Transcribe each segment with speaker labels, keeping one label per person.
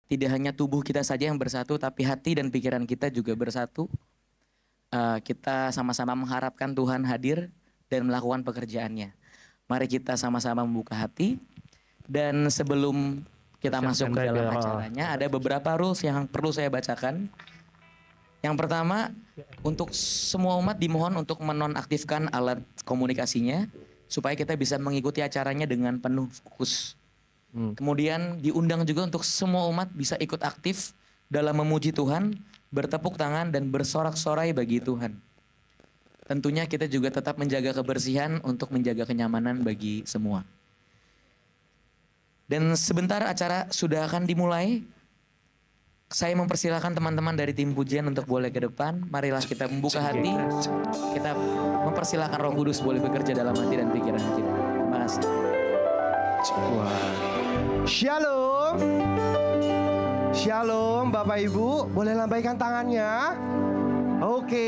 Speaker 1: tidak hanya tubuh kita saja yang bersatu, tapi hati dan pikiran kita juga bersatu. Kita sama-sama mengharapkan Tuhan hadir dan melakukan pekerjaannya. Mari kita sama-sama membuka hati. Dan sebelum kita masuk ke dalam acaranya, ada beberapa rules yang perlu saya bacakan. Yang pertama, untuk semua umat dimohon untuk menonaktifkan alat komunikasinya, supaya kita bisa mengikuti acaranya dengan penuh fokus. Kemudian diundang juga untuk semua umat bisa ikut aktif dalam memuji Tuhan, bertepuk tangan dan bersorak-sorai bagi Tuhan. Tentunya kita juga tetap menjaga kebersihan untuk menjaga kenyamanan bagi semua. Dan sebentar acara sudah akan dimulai. Saya mempersilahkan teman-teman dari tim pujian untuk boleh ke depan. Marilah kita membuka hati. Kita mempersilahkan Roh Kudus boleh bekerja dalam hati dan pikiran kita. Terima kasih.
Speaker 2: Shalom. Shalom Bapak Ibu, boleh lambaikan tangannya. Oke.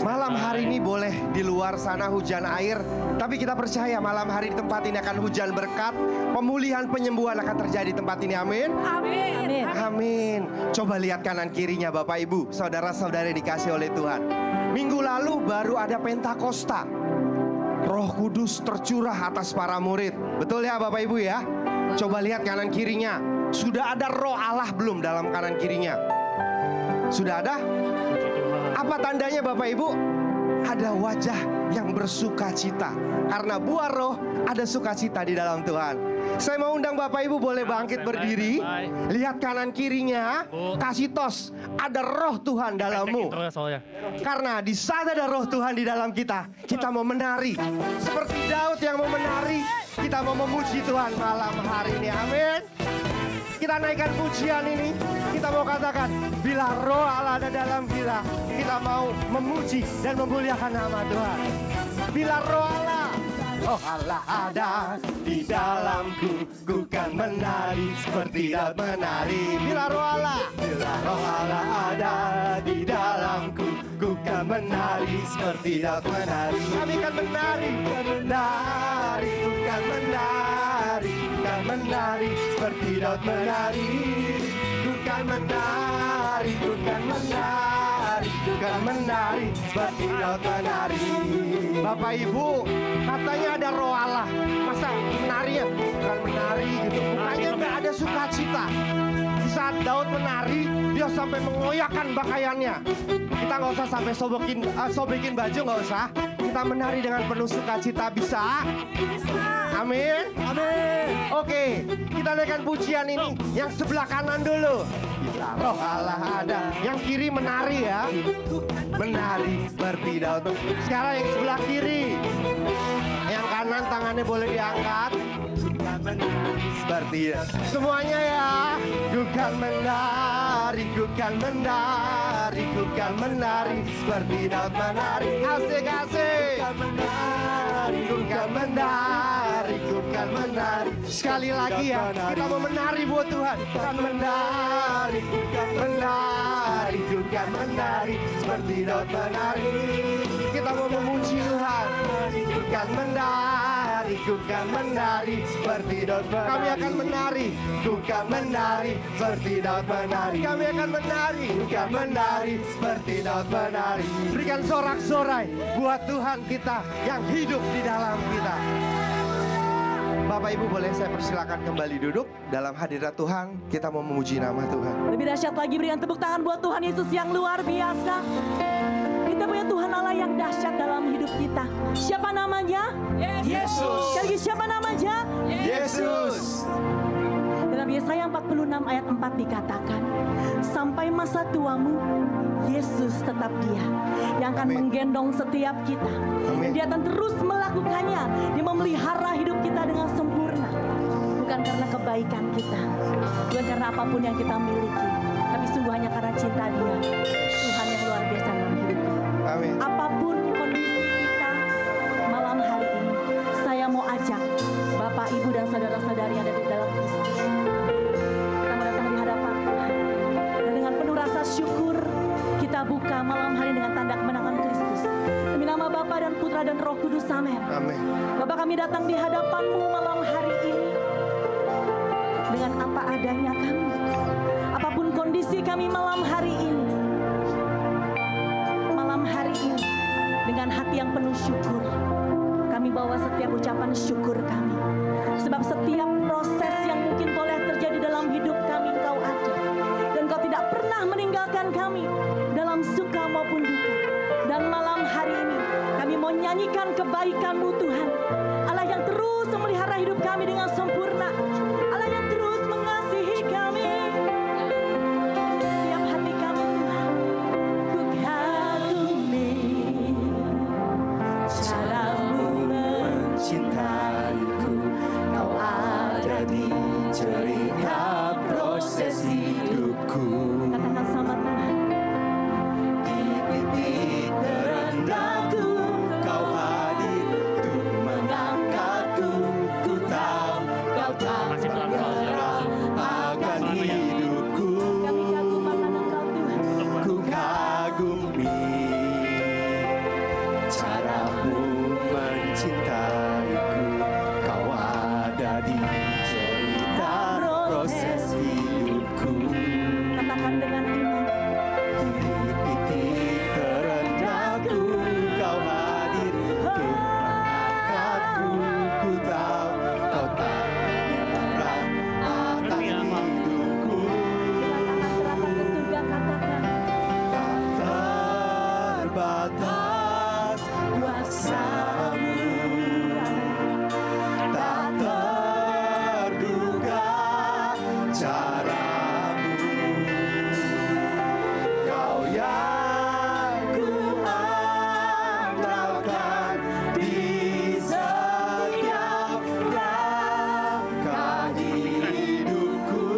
Speaker 2: Malam hari ini boleh di luar sana hujan air, tapi kita percaya malam hari di tempat ini akan hujan berkat, pemulihan, penyembuhan akan terjadi di tempat ini. Amin.
Speaker 3: Amin.
Speaker 2: Amin. Coba lihat kanan kirinya Bapak Ibu, saudara-saudara dikasih oleh Tuhan. Minggu lalu baru ada Pentakosta. Roh Kudus tercurah atas para murid. Betul ya Bapak Ibu ya? Coba lihat kanan kirinya. Sudah ada roh Allah belum dalam kanan kirinya? Sudah ada? Apa tandanya Bapak Ibu? Ada wajah yang bersuka cita. Karena buah roh ada sukacita di dalam Tuhan. Saya mau undang Bapak Ibu boleh bangkit berdiri. Lihat kanan kirinya. Kasih tos. Ada roh Tuhan dalammu. Karena di saat ada roh Tuhan di dalam kita, kita mau menari. Seperti Daud yang mau menari, kita mau memuji Tuhan malam hari ini. Amin. Kita naikkan pujian ini. Kita mau katakan, bila roh Allah ada dalam kita, kita mau memuji dan memuliakan nama Tuhan. Bila roh Allah ada di dalamku, ku kan menari seperti Daud menari. Bila roh Allah ada di dalamku, ku kan menari seperti Daud menari. Kami kan menari, ku kan menari seperti Daud menari. Ku kan menari seperti Daud menari. Bapak Ibu, katanya ada roh Allah. Masa menari ya? Bukan menari gitu. Mukanya nggak ada sukacita. Di saat Daud menari, dia sampai mengoyakkan pakaiannya. Kita nggak usah sampai sobekin baju, nggak usah. Kita menari dengan penuh sukacita. Bisa? Amin. Amin. Oke, kita naikkan pujian ini. Yang sebelah kanan dulu. Bila roh Allah ada. Yang kiri menari ya. Menari seperti Daud. Sekarang yang sebelah kiri. Yang kanan tangannya boleh diangkat. Seperti semuanya ya. Ku kan menari seperti Daud menari. Asik-asik. Ku kan menari. Sekali lagi ya, kita mau menari buat Tuhan. Kan menari seperti Daud menari. Kita mau memuji Tuhan. Kan menari seperti Daud menari. Kami akan menari. Kan menari seperti Daud menari. Kami akan menari seperti Daud menari. Berikan sorak-sorai buat Tuhan kita yang hidup di dalam kita. Bapak Ibu boleh saya persilakan kembali duduk. Dalam hadirat Tuhan kita mau memuji nama Tuhan.
Speaker 3: Lebih dahsyat lagi berikan tepuk tangan buat Tuhan Yesus yang luar biasa. Kita punya Tuhan Allah yang dahsyat dalam hidup kita. Siapa namanya?
Speaker 2: Yesus.
Speaker 3: Sekali lagi siapa namanya?
Speaker 2: Yesus.
Speaker 3: Dalam Yesaya 46 ayat 4 dikatakan, sampai masa tuamu, Yesus tetap dia yang akan menggendong setiap kita. Dan dia akan terus melakukannya. Dia memelihara hidup kita dengan sempurna. Bukan karena kebaikan kita, bukan karena apapun yang kita miliki, tapi sungguh hanya karena cinta dia. Tuhan yang luar biasa dalam hidup kita.
Speaker 2: Amin.
Speaker 3: Apapun kondisi kita malam hari ini, saya mau ajak Bapak, Ibu, dan saudara-saudari yang ada di dalam Kristus. Kita mau datang di hadapan Tuhan. Dan dengan penuh rasa syukur, kita buka malam hari dengan tanda kemenangan Kristus. Demi nama Bapa dan Putra dan Roh Kudus, amin.
Speaker 2: Amin.
Speaker 3: Bapak, kami datang di hadapan-Mu malam hari ini. Dengan apa adanya kami. kami malam hari ini. Malam hari ini dengan hati yang penuh syukur, kami bawa setiap ucapan syukur kami. Sebab setiap proses yang mungkin boleh terjadi dalam hidup kami, Engkau ada. Dan Engkau tidak pernah meninggalkan kami dalam suka maupun duka. Dan malam hari ini kami mau nyanyikan kebaikan-Mu Tuhan. Allah yang terus memelihara hidup kami dengan sempurna. Allah yang terus mengasihi kami. Tiap hati kami Tuhan, ku kagumi cara-Mu mencintaiku. Kau ada di cerita proses hidupku. Katakan sama Tuhan. Di titik terendahku Kau hadir untuk mengangkatku. Ku tahu Kau tak menyerah akan hidupku. Kami kagum akan Engkau Tuhan. Ku kagumi cara-Mu mencintaiku. Kau ada di cerita proses hidupku. Katakan dengan iman. Di titik terendahku Kau hadir untuk mengangkatku. Ku tahu Kau tak menyerah akan hidupku. Dengan tangan serahkan ke surga, katakan. Tak terbatas kuasa-Mu, tak terduga cara-Mu. Kau yang ku andalkan di setiap langkah hidupku.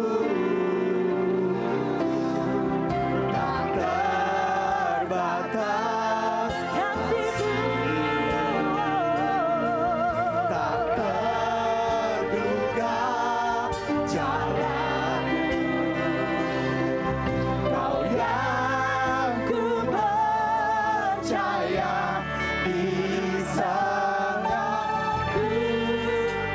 Speaker 3: Tak terbatas kasih-Mu, tak terduga jalan-Mu. Kau yang ku percaya di sana-Ku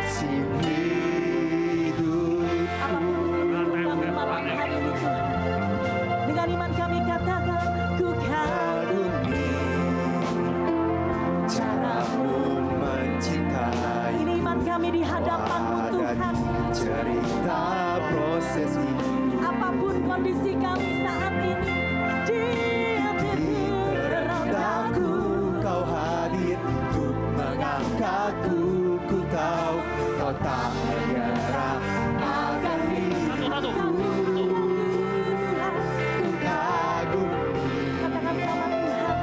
Speaker 3: musim hidup. Apapun kami malam hari ini Tuhan, dengan iman kami katakan, ku kagumi cara-Mu mencintai. Ini iman kami di hadapan-Mu Tuhan. Cerita proses hidup. Apapun kondisi kami saat ini, di titik terendahku Kau hadir untuk mengangkatku. Ku tahu Kau tak menyerah akan hidupku. Ku kagumi katakan sama Tuhan.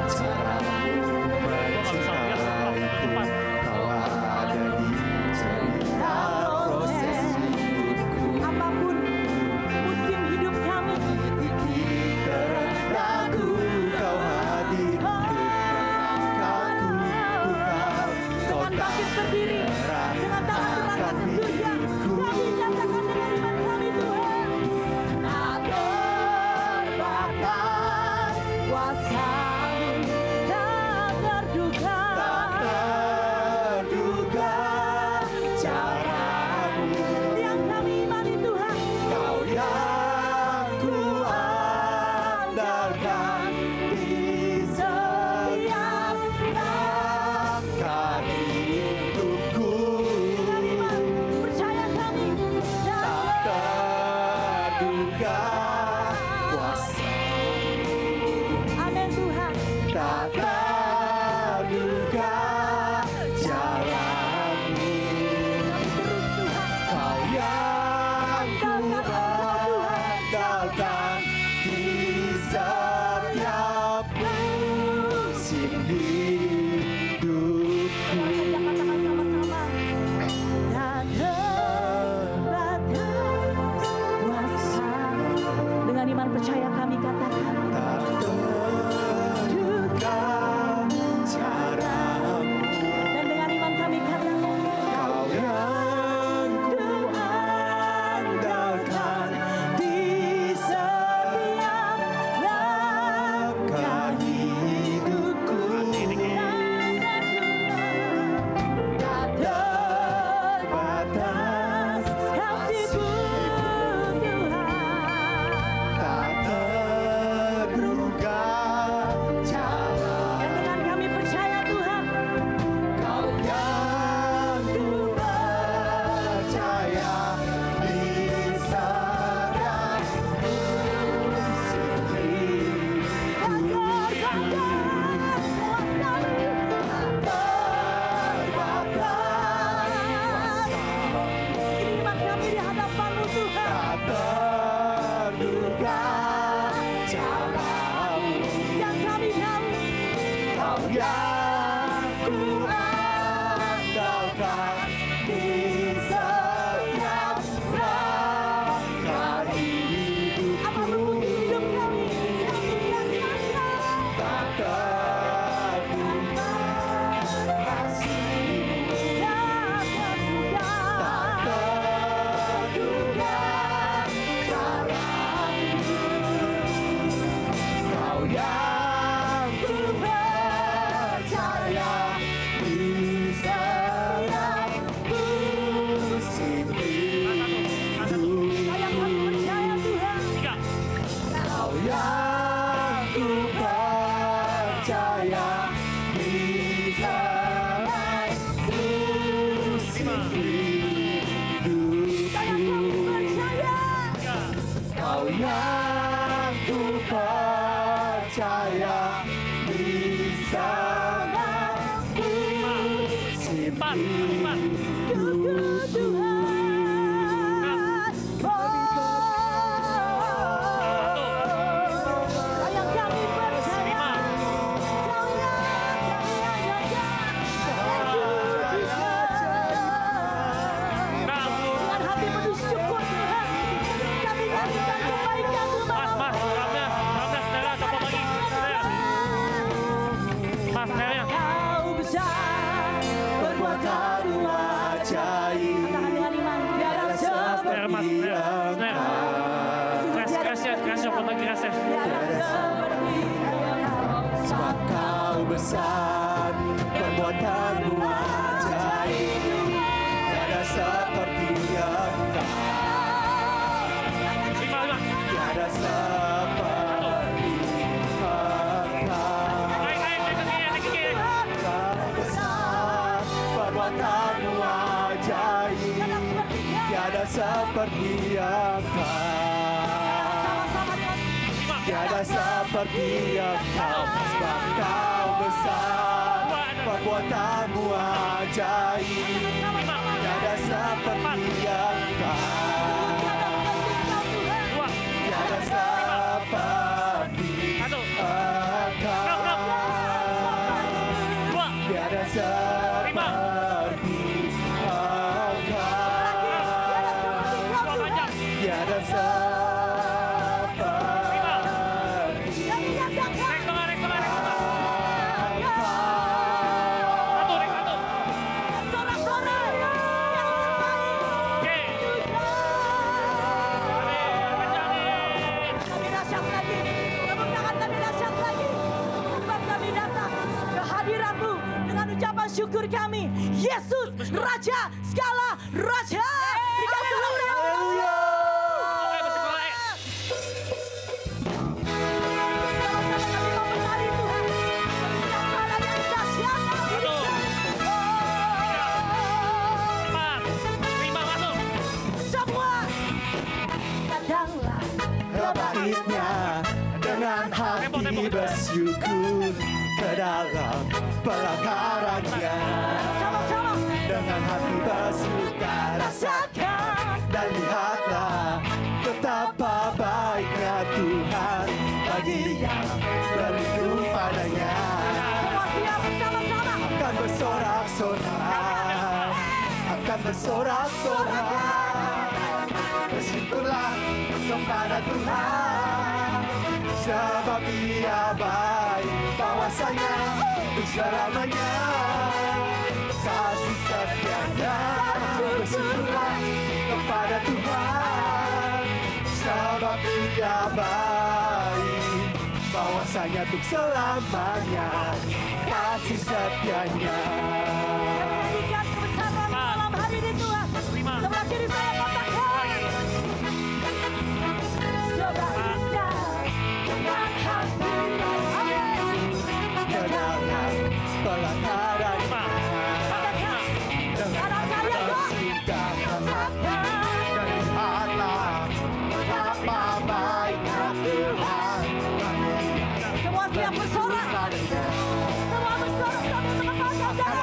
Speaker 3: Cara-Mu mencintaiku. Kau ada di cerita proses hidupku. Apapun musim hidup kami, di titik terendahku Kau hadir untuk mengangkatku. Ku tahu Kau tak bangkit berdiri dengan tangan terangkat ke surga. Kami nyatakan dengan iman kami Tuhan. Tak terbatas kuasa-Mu, tak terduga cara-Mu. Yang kami imani Tuhan. Kau yang ku andalkan di setiap langkah hidupku. Dengan iman percaya kami. Tak terduga kuasa-Mu. Amin Tuhan. Tak terduga jalan-Mu. Terus Tuhan. Kau yang ku andalkan di setiap musim hidupku. Katakan sama-sama. Tak terbatas kuasa-Mu. Dengan iman percaya kami katakan. Tak terduga cara-Mu. Dan dengan iman kami katakan. Kau yang ku andalkan di setiap langkah hidupku. Tak terbatas kasih-Mu Tuhan. Tak
Speaker 2: terduga caramu,
Speaker 3: yang kami tahu
Speaker 2: Kau yang ku andalkan di setiap langkah hidupku.
Speaker 3: apapun hidup kami
Speaker 2: Tak terduga kasih-Mu, tak terduga caramu. Kau yang ku percaya di setiap musim hidup.
Speaker 3: yang kami percaya Tuhan.
Speaker 2: Kau yang ku percaya di setiap musim hidup. Kau yang ku percaya di setiap musim hidup. Perbuatanmu ajaib, tiada seperti sebab Kau besar, perbuatanmu ajaib, tiada seperti Engkau, tiada seperti Engkau. Kau besar, perbuatanmu ajaib, tiada seperti Engkau, tiada seperti Engkau. Sebab Kau besar, perbuatanmu ajaib, tiada seperti Engkau, tiada seperti Engkau, tiada seperti Engkau, tiada seperti
Speaker 3: syukur kami, Yesus Raja segala Raja. Dikasih oleh
Speaker 2: baiknya dengan hati bersyukur ke dalam pelakarannya, dengan hati bersuka rasakan dan lihatlah betapa baiknya Tuhan bagi yang berlindung padanya. Akan bersorak-sorak, akan bersorak-sorak, bersyukurlah kepada Tuhan, sebab Dia baik, bahwasanya untuk selamanya kasih setia-Nya. Bersyukurlah kepada Tuhan, sebab Dia baik, bahwasanya untuk selamanya kasih setia-Nya.
Speaker 3: Berikan kebesaran malam hari ini Tuhan. Sebelah kiri saya katakan. Coba dengan hati
Speaker 2: ke dalam pelataran dengan bersuka dan lihatlah betapa baiknya Tuhan.
Speaker 3: semua siap bersorak. Semua bersorak sambil mengatakan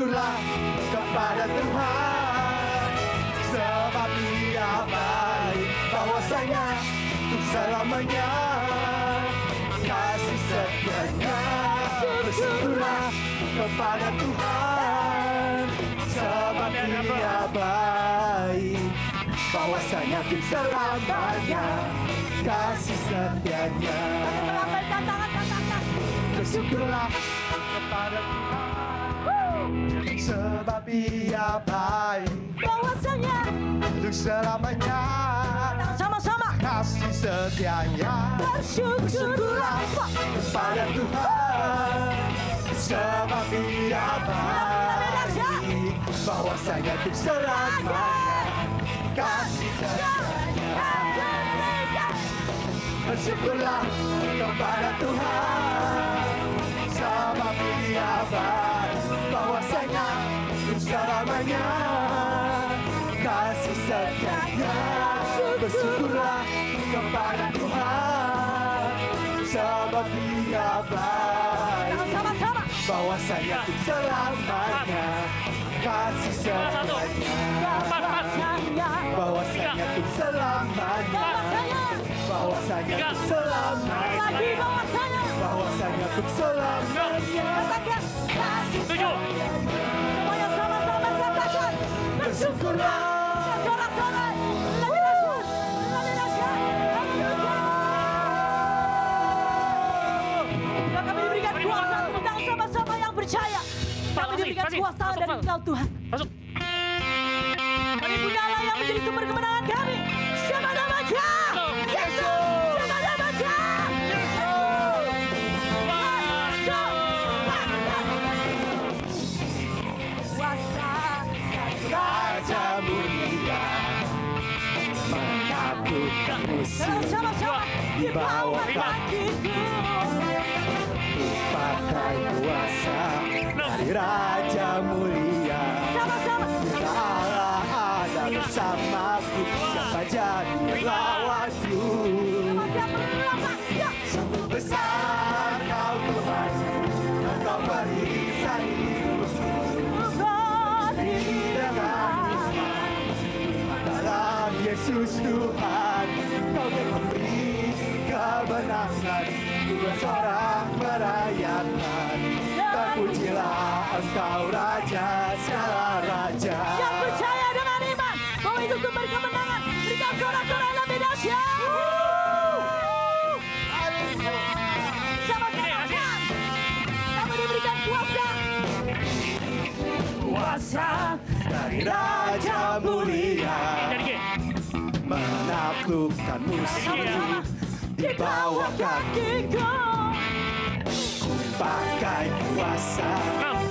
Speaker 2: Bersyukurlah kepada Tuhan, sebab Dia baik, bahwasanya untuk selamanya kasih setianya. Bersyukurlah kepada Tuhan, sebab Dia baik, bahwasanya untuk selamanya kasih setianya. Bersyukurlah kepada Tuhan, sebab Dia baik,
Speaker 3: bahwasanya
Speaker 2: untuk selamanya
Speaker 3: sama-sama
Speaker 2: kasih setianya.
Speaker 3: bersyukurlah
Speaker 2: Kepada Tuhan, sebab Dia baik, bahwasanya untuk selamanya kasih setianya. Bersyukurlah kepada Tuhan, sebab Dia baik, bahwasanya untuk selamanya kasih setianya. Bersyukurlah kepada Tuhan, sebab Dia baik,
Speaker 3: sama-sama
Speaker 2: bahwasanya untuk selamanya kasih setianya. Bahwasanya untuk selamanya, bahwasanya untuk selamanya,
Speaker 3: lagi bahwasanya
Speaker 2: bahwasanya untuk selamanya.
Speaker 3: katakan kasih semuanya sama-sama katakan
Speaker 2: Bersyukurlah
Speaker 3: sorak-sorak kami diberikan kuasa tentang sama-sama yang percaya. Kami diberikan kuasa dari Engkau Tuhan.
Speaker 4: Masuk.
Speaker 3: Kami punya Allah yang menjadi sumber kemenangan kami. Siapa namanya? Yesus. Siapa namanya?
Speaker 2: Raja mulia, menaklukkan musuh
Speaker 3: Sama-sama di bawah kakiku.
Speaker 2: pakai kuasa dari Raja mulia.
Speaker 3: Sama-sama.
Speaker 2: Jika Allah ada bersamaku, siapa jadi lawanku? Sungguh besar Kau Tuhan, Engkau perisai hidupku dengan iman dalam Yesus Tuhan. Kau yang memberi kemenangan, ku bersorak merayakan. Terpujilah Engkau Raja segala raja.
Speaker 3: Yang percaya dengan iman bahwa itu sumber kemenangan, berikan sorak-sorak lebih dahsyat. Sama-sama kan? Kami diberikan kuasa.
Speaker 2: Kuasa dari Raja mulia, menaklukkan musuh di bawah
Speaker 3: kakiku.
Speaker 2: pakai kuasa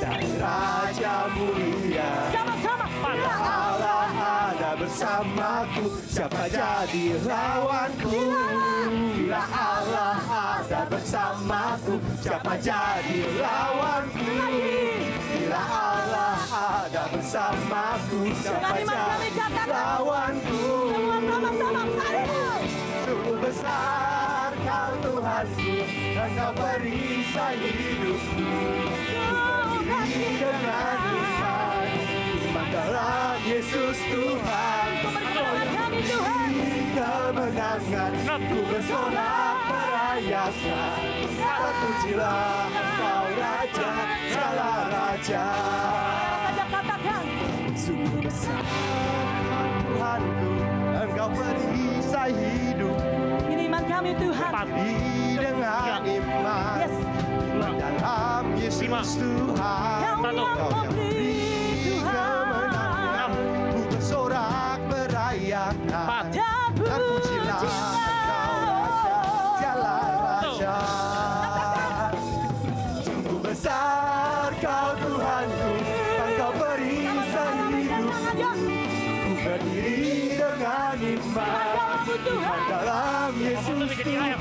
Speaker 2: dari Raja mulia.
Speaker 3: Sama-sama.
Speaker 2: Bila Allah ada bersamaku, siapa jadi lawanku? Bila Allah ada bersamaku, siapa jadi lawanku? Bila Allah ada bersamaku, siapa jadi lawanku?
Speaker 3: Semua sama-sama.
Speaker 2: Sungguh besar Kau Tuhanku, Engkau perisai hidupku. Dengan iman, iman dalam Yesus Tuhan. Kemenangan, ku bersorak merayakan. Terpujilah Engkau Raja segala raja. Sungguh besar Tuhanku, Engkau perisai hidup.
Speaker 3: Ini iman kami Tuhan.
Speaker 2: Dengan iman,
Speaker 3: Yes.
Speaker 2: iman dalam Yesus Tuhan.
Speaker 3: Kau yang memberi
Speaker 2: kemenangan, ku bersorak merayakan. Terpujilah Engkau Raja segala raja. Sungguh besar Kau Tuhanku, Engkau perisai hidupku. Ku berdiri dengan iman, iman dalam Yesus Tuhan.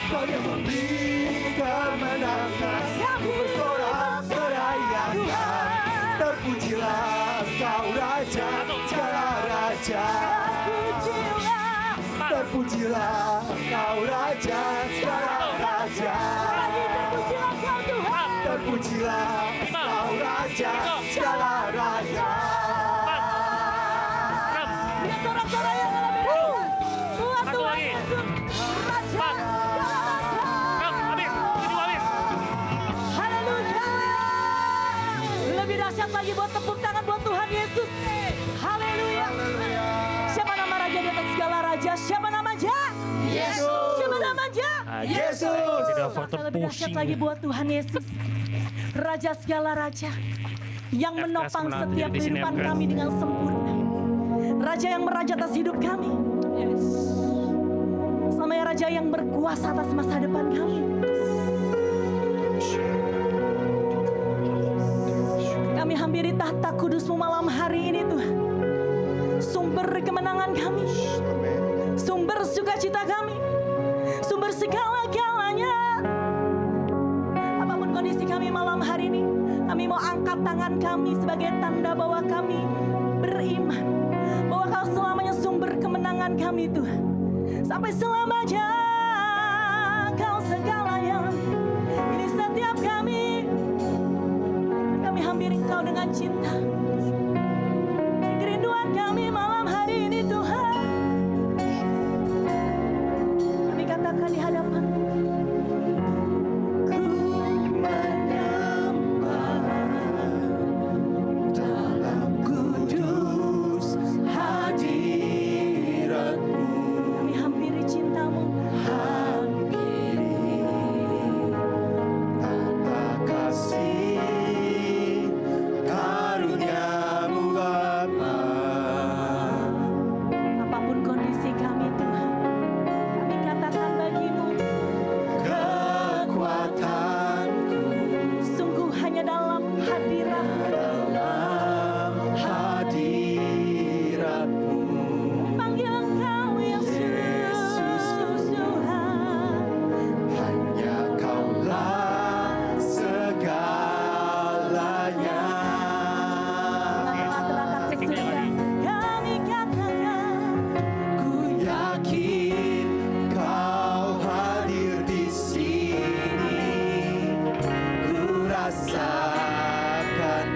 Speaker 2: Kau yang memberi kemenangan, ku bersorak merayakan. Terpujilah Engkau Raja segala raja. Terpujilah Engkau Raja segala raja. Terpujilah Engkau Raja Raja segala raja.
Speaker 3: Lihat sorak-sorai yang lebih dahsyat. Buat
Speaker 4: Satu
Speaker 3: Tuhan
Speaker 4: lagi.
Speaker 3: Yesus. Raja segala raja.
Speaker 4: Habis, kedua habis.
Speaker 3: Haleluya. Lebih dahsyat lagi buat tepuk tangan buat Tuhan Yesus. Haleluya. Siapa nama raja di atas segala raja? Siapa namanya?
Speaker 2: Yesus.
Speaker 3: Siapa namanya?
Speaker 2: Yesus.
Speaker 4: Tidak
Speaker 3: Rasa lebih dahsyat lagi buat Tuhan Yesus. Raja segala raja yang
Speaker 4: FKS
Speaker 3: menopang
Speaker 4: menang
Speaker 3: setiap
Speaker 4: di sini,
Speaker 3: kehidupan
Speaker 4: FKS.
Speaker 3: kami dengan sempurna. Raja yang meraja atas hidup kami. Sama ya raja yang berkuasa atas masa depan kami. Kami hampiri tahta kudus-Mu malam hari ini Tuhan. Sumber kemenangan kami. Sumber sukacita kami. Sumber segala-galanya. Apapun kondisi kami malam hari ini, kami mau angkat tangan kami sebagai tanda bahwa kami beriman. Bahwa Kau selamanya sumber kemenangan kami Tuhan. Sampai selamanya Kau segalanya. Ini setiap kami. Kami hampiri Kau dengan cinta. Kerinduan kami malam hari ini Tuhan. Kami katakan di hadapan Ku menyembah dalam kudus hadirat-Mu. Kami hampiri cinta-Mu. Hampiri
Speaker 2: Tata kasih karunia-Mu Bapa.
Speaker 3: apapun kondisi kami Tuhan. Kami katakan bagi-Mu.
Speaker 2: Kekuatanku
Speaker 3: Sungguh hanya dalam hadirat
Speaker 2: dalam hadirat-Mu.
Speaker 3: panggil Engkau Yesus Tuhan.
Speaker 2: Hanya Kaulah segalanya.
Speaker 3: Terangkat ke surga. Kami katakan
Speaker 2: Ku yakin Kau hadir di sini. Ku rasakan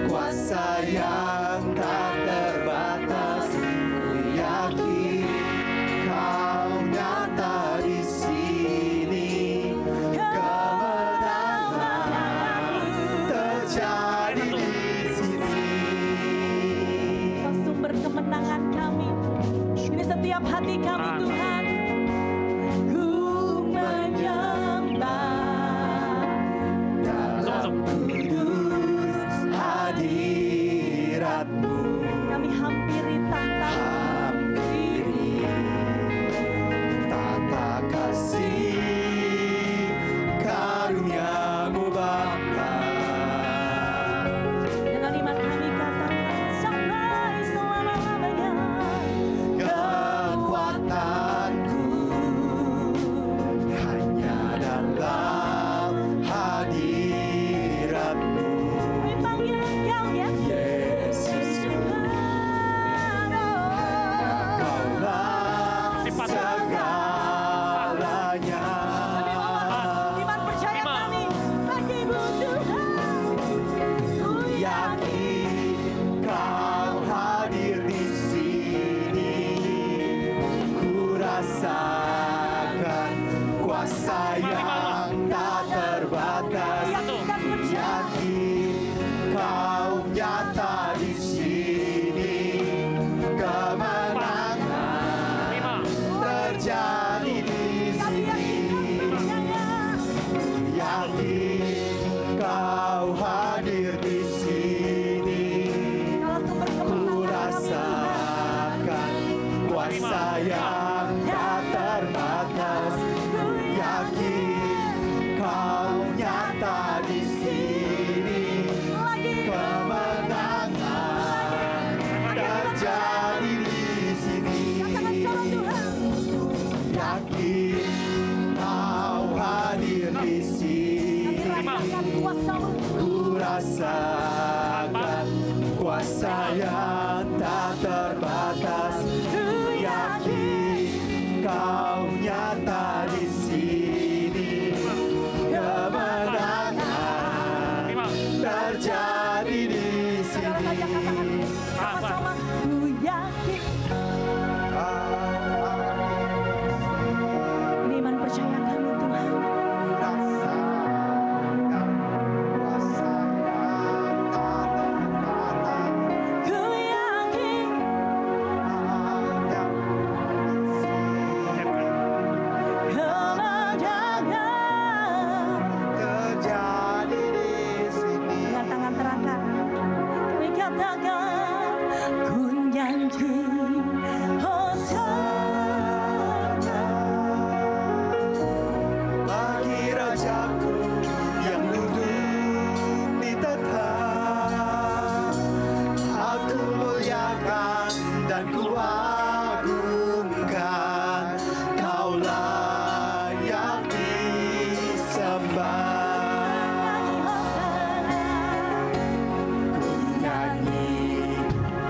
Speaker 2: kuasa yang tak terbatas. Ku yakin Kau nyata di sini. Kemenangan terjadi di sini.
Speaker 3: Kau sumber kemenangan kami. Ini setiap hati kami Tuhan. Ku menyembah
Speaker 4: Masuk, masuk.
Speaker 2: Kudus hadirat-Mu.
Speaker 3: kami hampiri tahta.
Speaker 2: Hampiri tata kasih karunia-Mu Bapa.
Speaker 3: Dengan iman kami katakan sampai selama-lamanya.
Speaker 2: Kekuatanku hanya dalam hadirat-Mu.
Speaker 3: Kami panggil Engkau Yesus Tuhan.
Speaker 2: Kaulah
Speaker 4: Cepat.
Speaker 2: segalanya.
Speaker 3: Iman percaya
Speaker 4: Lima.
Speaker 3: kami bagi-Mu Tuhan. Ku
Speaker 2: Yakin Kau hadir di sini. Ku rasakan kuasa yang tak terbatas. Ku yakin Kau nyata di sini. Kemenangan
Speaker 4: Lima.
Speaker 2: terjadi di sini. Yakin Kau hadir di sini. Ku rasakan kuasa yang tak terbatas. Ku yakin Kau nyata di sini. Kemenangan terjadi di sini. Yakin Kau hadir di sini. Ku rasakan kuasa yang tak terbatas. Ku yakin Kau nyata di sini. Kemenangan
Speaker 4: Lima.
Speaker 2: terjadi
Speaker 3: dikatakan ku nyanyi Hosana
Speaker 2: bagi Rajaku yang duduk di tahta. Aku muliakan dan ku agungkan, Kau layak disembah.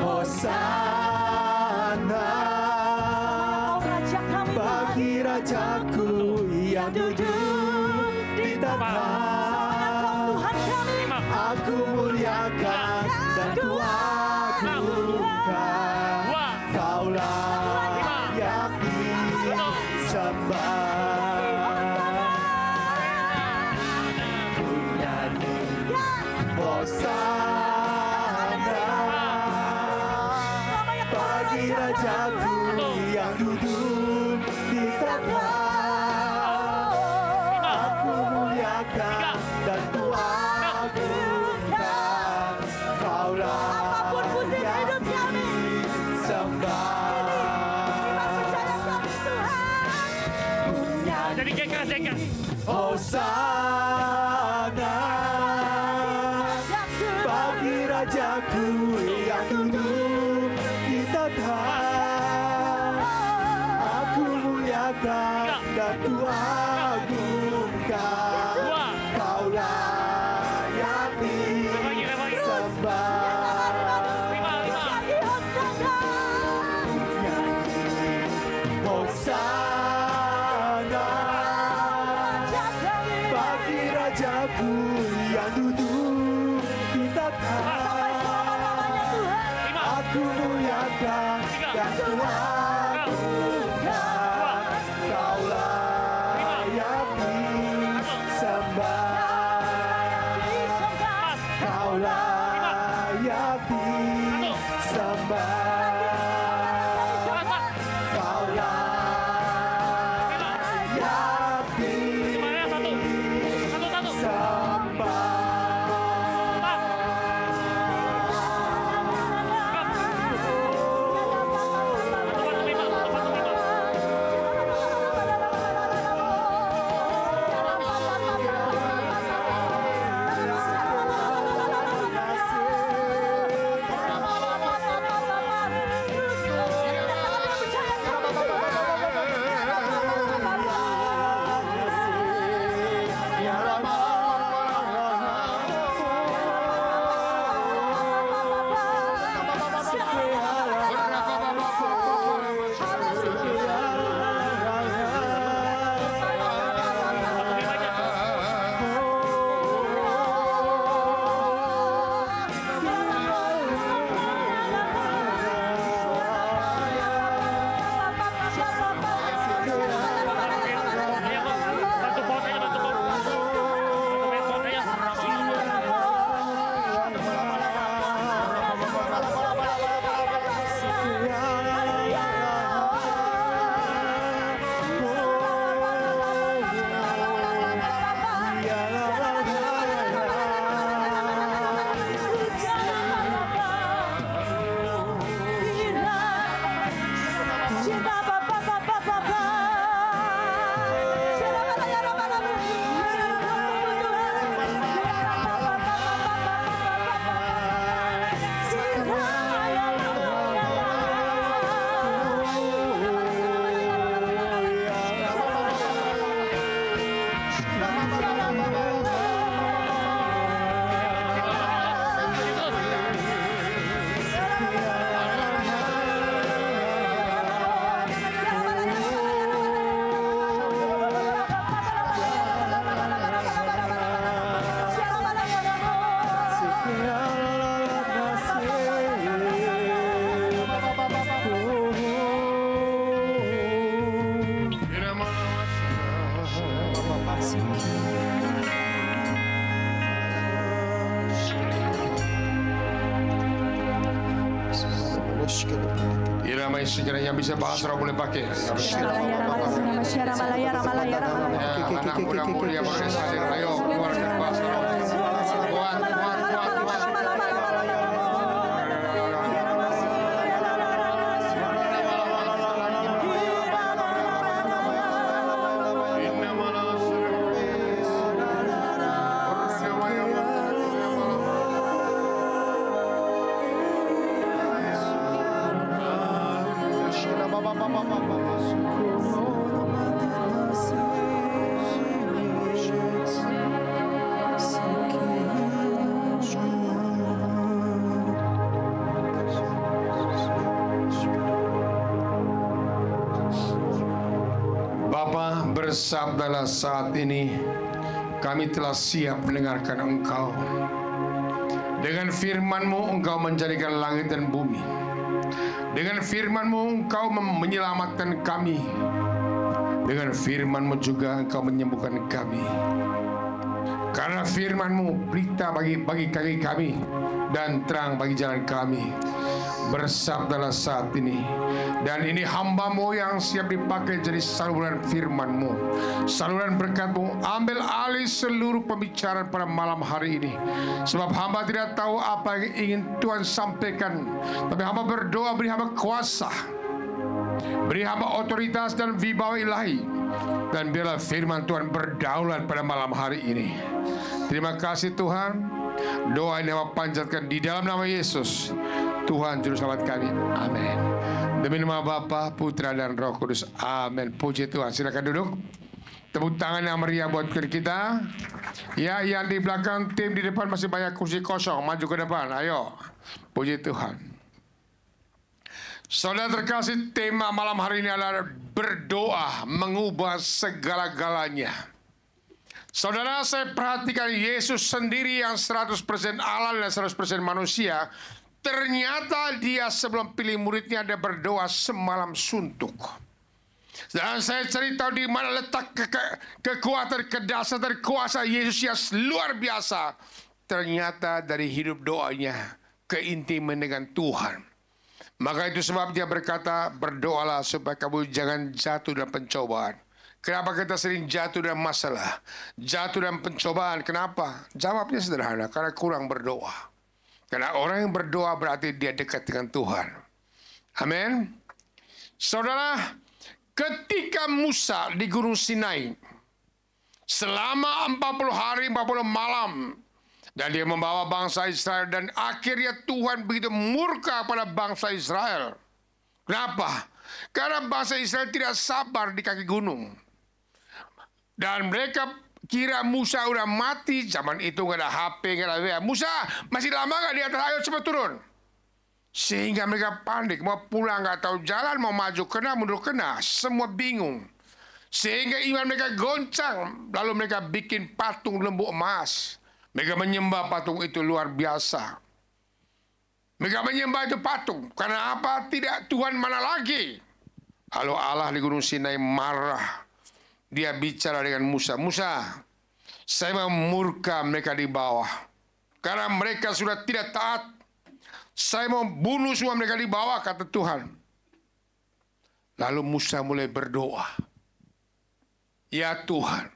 Speaker 2: Hosana bagi Rajaku yang duduk di tahta. Aku muliakan dan ku agungkan, Kau layak disembah. Ku nyanyi Hosana bagi Rajaku yang duduk di tahta. Aku muliakan dan ku agungkan, Kau layak disembah.
Speaker 4: Jadi keras.
Speaker 2: Hosana bagi Rajaku yang duduk di tahta. Aku muliakan dan ku agungkan, Kau layak disembah. Hosana bagi Rajaku yang duduk di tahta. Aku muliakan dan ku agungkan, Kau layak disembah. Kau layak disembah. Kau layak disembah.
Speaker 5: Iramai sekiranya bisa bahasa roh boleh pakai. Anak muda mulia boleh saling ayo keluarkan bahasa roh. Tuhan. Bapa, bersabdalah saat ini, kami telah siap mendengarkan Engkau. Dengan firman-Mu Engkau menjadikan langit dan bumi. Dengan firman-Mu Engkau menyelamatkan kami. Dengan firman-Mu juga Engkau menyembuhkan kami. Karena firman-Mu pelita bagi kaki kami dan terang bagi jalan kami. Bersabdalah saat ini. Dan ini hamba-Mu yang siap dipakai jadi saluran firman-Mu, saluran berkat-Mu. Ambil alih seluruh pembicaraan pada malam hari ini. Sebab hamba tidak tahu apa yang ingin Tuhan sampaikan, tapi hamba berdoa, beri hamba kuasa, beri hamba otoritas dan wibawa ilahi, dan biarlah firman Tuhan berdaulat pada malam hari ini. Terima kasih Tuhan. Doa ini hamba panjatkan di dalam nama Yesus, Tuhan Juru Selamat kami. Amin. Demi nama Bapa, Putra dan Roh Kudus. Amin. Puji Tuhan. Silakan duduk. Tepuk tangan yang meriah buat kita. Ya, yang di belakang tim di depan masih banyak kursi kosong. Maju ke depan. Ayo. Puji Tuhan. Saudara terkasih, tema malam hari ini adalah berdoa mengubah segala-galanya. Saudara, saya perhatikan Yesus sendiri yang 100% Allah dan 100% manusia. Ternyata dia sebelum pilih muridnya dia berdoa semalam suntuk. Dan saya cerita di mana letak kekuatan, kedahsyatan kuasa Yesus yang luar biasa. Ternyata dari hidup doanya, keintiman dengan Tuhan. Maka itu sebab dia berkata, berdoalah supaya kamu jangan jatuh dalam pencobaan. Kenapa kita sering jatuh dalam masalah, jatuh dalam pencobaan? Kenapa? Jawabnya sederhana, karena kurang berdoa. Karena orang yang berdoa berarti dia dekat dengan Tuhan. Amin. Saudara, ketika Musa di Gunung Sinai, selama 40 hari, 40 malam, dan dia membawa bangsa Israel, dan akhirnya Tuhan begitu murka pada bangsa Israel. Kenapa? Karena bangsa Israel tidak sabar di kaki gunung. Dan mereka kira Musa udah mati, zaman itu nggak ada HP, nggak ada WA. Musa masih lama nggak di atas, ayo cepat turun. Sehingga mereka panik, mau pulang nggak tahu jalan, mau maju kena, mundur kena, semua bingung. Sehingga iman mereka goncang, lalu mereka bikin patung lembu emas. Mereka menyembah patung itu luar biasa. Mereka menyembah itu patung, karena apa? Tidak, Tuhan mana lagi? Lalu Allah di Gunung Sinai marah. Dia bicara dengan Musa. Musa, saya mau murka mereka di bawah. Karena mereka sudah tidak taat. Saya mau bunuh semua mereka di bawah, kata Tuhan. Lalu Musa mulai berdoa. Ya Tuhan,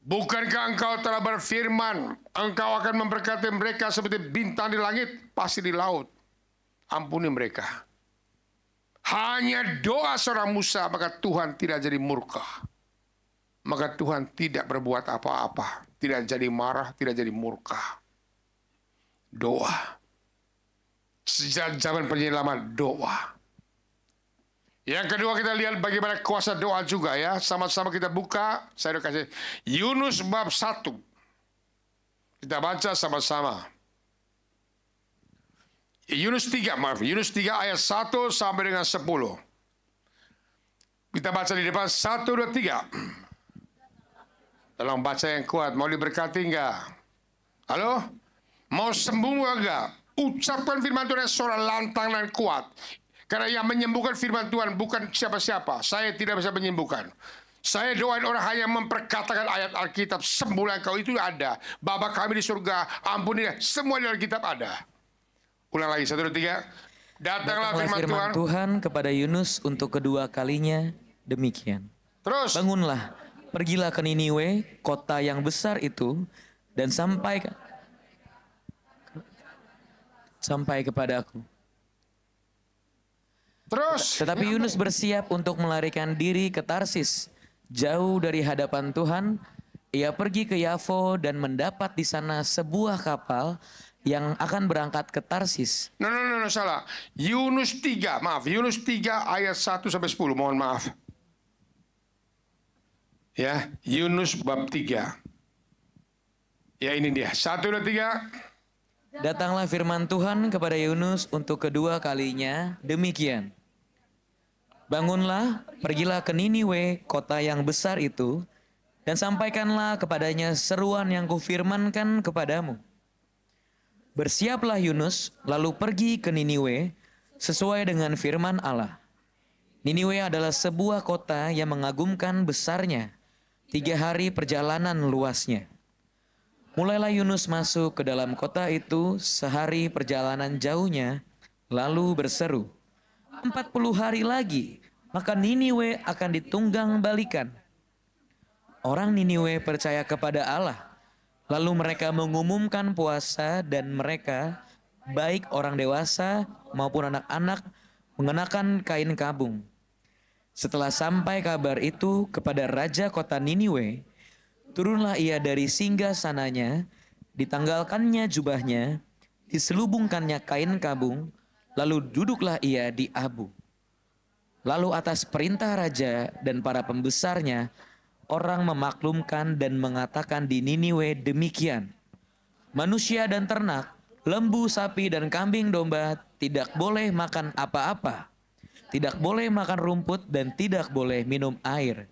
Speaker 5: bukankah Engkau telah berfirman, Engkau akan memberkati mereka seperti bintang di langit, pasti di laut. Ampuni mereka. Hanya doa seorang Musa, maka Tuhan tidak jadi murka. Maka Tuhan tidak berbuat apa-apa. Tidak jadi marah, tidak jadi murka. Doa. Sejak zaman penyelaman, doa. Yang kedua kita lihat bagaimana kuasa doa juga ya. Sama-sama kita buka. Saya udah kasih Yunus bab 1. Kita baca sama-sama. Yunus 3 ayat 1 sampai dengan 10. Kita baca di depan 1, 2, 3. Tolong baca yang kuat. Mau diberkati enggak? Halo? Mau sembuh enggak? Ucapkan firman Tuhan yang suara lantang dan kuat. Karena yang menyembuhkan firman Tuhan bukan siapa-siapa. Saya tidak bisa menyembuhkan. Saya doain orang hanya memperkatakan ayat Alkitab. Sembuhlah engkau, itu ada. Bapa kami di surga, ampuni. Semua di Alkitab ada. Ulang lagi, 1, 2, 3. Datanglah firman
Speaker 1: Tuhan kepada Yunus untuk kedua kalinya demikian.
Speaker 5: Terus.
Speaker 1: Bangunlah, pergilah ke Niniwe, kota yang besar itu, dan sampai kepadaku.
Speaker 5: Terus.
Speaker 1: Tetapi Yunus bersiap untuk melarikan diri ke Tarsis, jauh dari hadapan Tuhan. Ia pergi ke Yafo dan mendapat di sana sebuah kapal yang akan berangkat ke Tarsis.
Speaker 5: No, salah. Yunus 3, maaf. Yunus 3 ayat 1 sampai 10, mohon maaf. Ya, Yunus bab 3. Ya, ini dia. 1, 2, 3.
Speaker 1: Datanglah firman Tuhan kepada Yunus untuk kedua kalinya, demikian. Bangunlah, pergilah ke Niniwe, kota yang besar itu, dan sampaikanlah kepadanya seruan yang kufirmankan kepadamu. Bersiaplah Yunus, lalu pergi ke Niniwe, sesuai dengan firman Allah. Niniwe adalah sebuah kota yang mengagumkan besarnya, 3 hari perjalanan luasnya. Mulailah Yunus masuk ke dalam kota itu sehari perjalanan jauhnya, lalu berseru, 40 hari lagi, maka Niniwe akan ditunggang balikan. Orang Niniwe percaya kepada Allah. Lalu mereka mengumumkan puasa dan mereka, baik orang dewasa maupun anak-anak, mengenakan kain kabung. Setelah sampai kabar itu kepada raja kota Niniwe, turunlah ia dari singgah sananya, ditanggalkannya jubahnya, diselubungkannya kain kabung, lalu duduklah ia di abu. Lalu atas perintah raja dan para pembesarnya, orang memaklumkan dan mengatakan di Niniwe demikian. Manusia dan ternak, lembu, sapi, dan kambing domba tidak boleh makan apa-apa. Tidak boleh makan rumput dan tidak boleh minum air.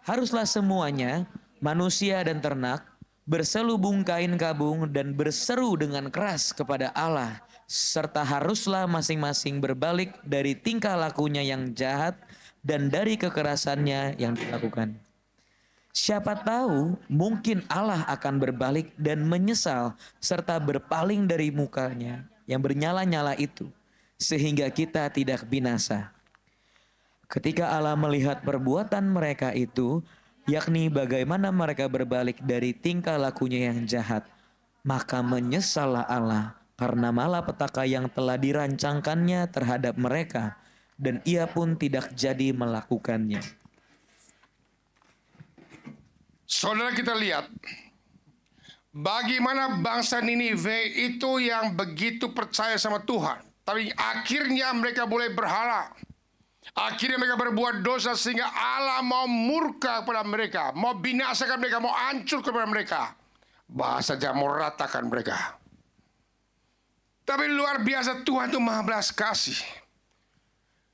Speaker 1: Haruslah semuanya, manusia dan ternak, berselubung kain kabung dan berseru dengan keras kepada Allah. Serta haruslah masing-masing berbalik dari tingkah lakunya yang jahat dan dari kekerasannya yang dilakukan. Siapa tahu mungkin Allah akan berbalik dan menyesal serta berpaling dari mukanya yang bernyala-nyala itu sehingga kita tidak binasa. Ketika Allah melihat perbuatan mereka itu, yakni bagaimana mereka berbalik dari tingkah lakunya yang jahat, maka menyesallah Allah karena malapetaka yang telah dirancangkannya terhadap mereka dan ia pun tidak jadi melakukannya.
Speaker 5: Saudara, kita lihat bagaimana bangsa Niniwe itu yang begitu percaya sama Tuhan, tapi akhirnya mereka mulai berhala. Akhirnya mereka berbuat dosa sehingga Allah mau murka kepada mereka, mau binasakan mereka, mau hancur kepada mereka. Bahasa saja mau ratakan mereka. Tapi luar biasa, Tuhan itu maha belas kasih.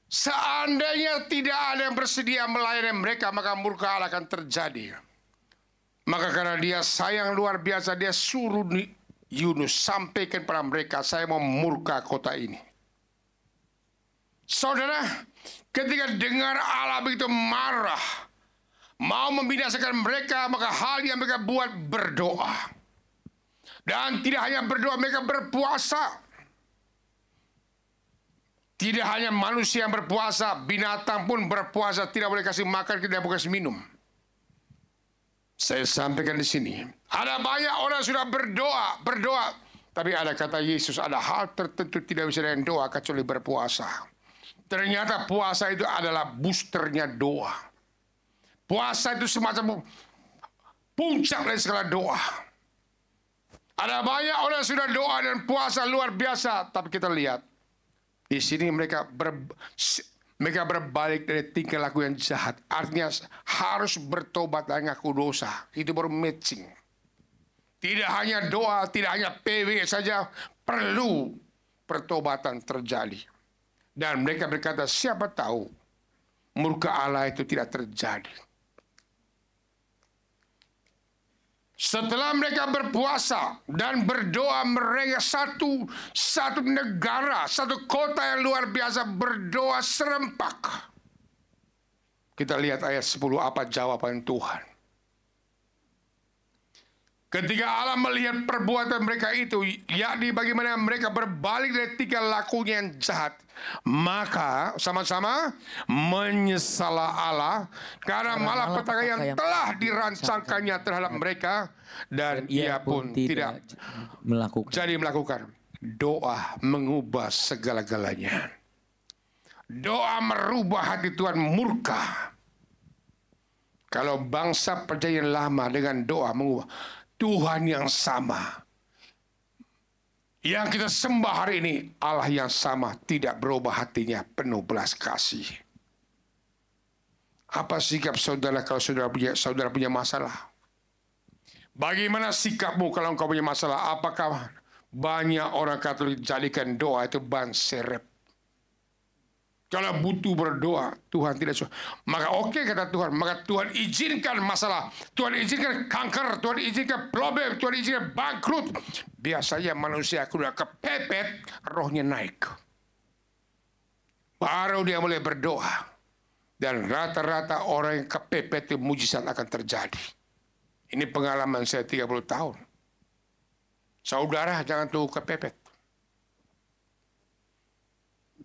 Speaker 5: Seandainya tidak ada yang bersedia melayani mereka, maka murka Allah akan terjadi. Maka karena dia sayang luar biasa, dia suruh Yunus sampaikan pada mereka, saya mau murka kota ini. Saudara, ketika dengar Allah begitu marah, mau membinasakan mereka, maka hal yang mereka buat berdoa. Dan tidak hanya berdoa, mereka berpuasa. Tidak hanya manusia yang berpuasa, binatang pun berpuasa, tidak boleh kasih makan, tidak boleh kasih minum. Saya sampaikan di sini, ada banyak orang sudah berdoa, tapi ada kata Yesus, ada hal tertentu tidak bisa dengan doa kecuali berpuasa. Ternyata puasa itu adalah boosternya doa. Puasa itu semacam puncak dari segala doa. Ada banyak orang yang sudah doa dan puasa luar biasa, tapi kita lihat di sini mereka berbalik dari tingkah laku yang jahat. Artinya harus bertobat dan ngaku dosa. Itu baru matching. Tidak hanya doa, tidak hanya PW saja. Perlu pertobatan terjadi. Dan mereka berkata, siapa tahu murka Allah itu tidak terjadi. Setelah mereka berpuasa dan berdoa, mereka satu negara, satu kota yang luar biasa berdoa serempak. Kita lihat ayat 10 apa jawaban Tuhan. Ketika Allah melihat perbuatan mereka itu, yakni bagaimana mereka berbalik dari tingkah lakunya yang jahat, maka sama-sama menyesallah Allah karena malapetaka yang telah dirancangkannya terhadap mereka, dan ia pun tidak melakukan. Doa mengubah segala-galanya. Doa merubah hati Tuhan murka. Kalau bangsa perjanjian lama dengan doa mengubah, Tuhan yang sama Yang kita sembah hari ini Allah yang sama, tidak berubah hatinya, penuh belas kasih. Apa sikap saudara kalau saudara punya masalah? Bagaimana sikapmu kalau engkau punya masalah? Apakah banyak orang Katolik jadikan doa itu ban serep? Kalau butuh berdoa, Tuhan tidak suka. Maka oke, kata Tuhan. Maka Tuhan izinkan masalah. Tuhan izinkan kanker. Tuhan izinkan problem. Tuhan izinkan bangkrut. Biasanya manusia sudah kepepet, rohnya naik. Baru dia mulai berdoa. Dan rata-rata orang yang kepepet itu mujizat akan terjadi. Ini pengalaman saya 30 tahun. Saudara jangan tunggu kepepet.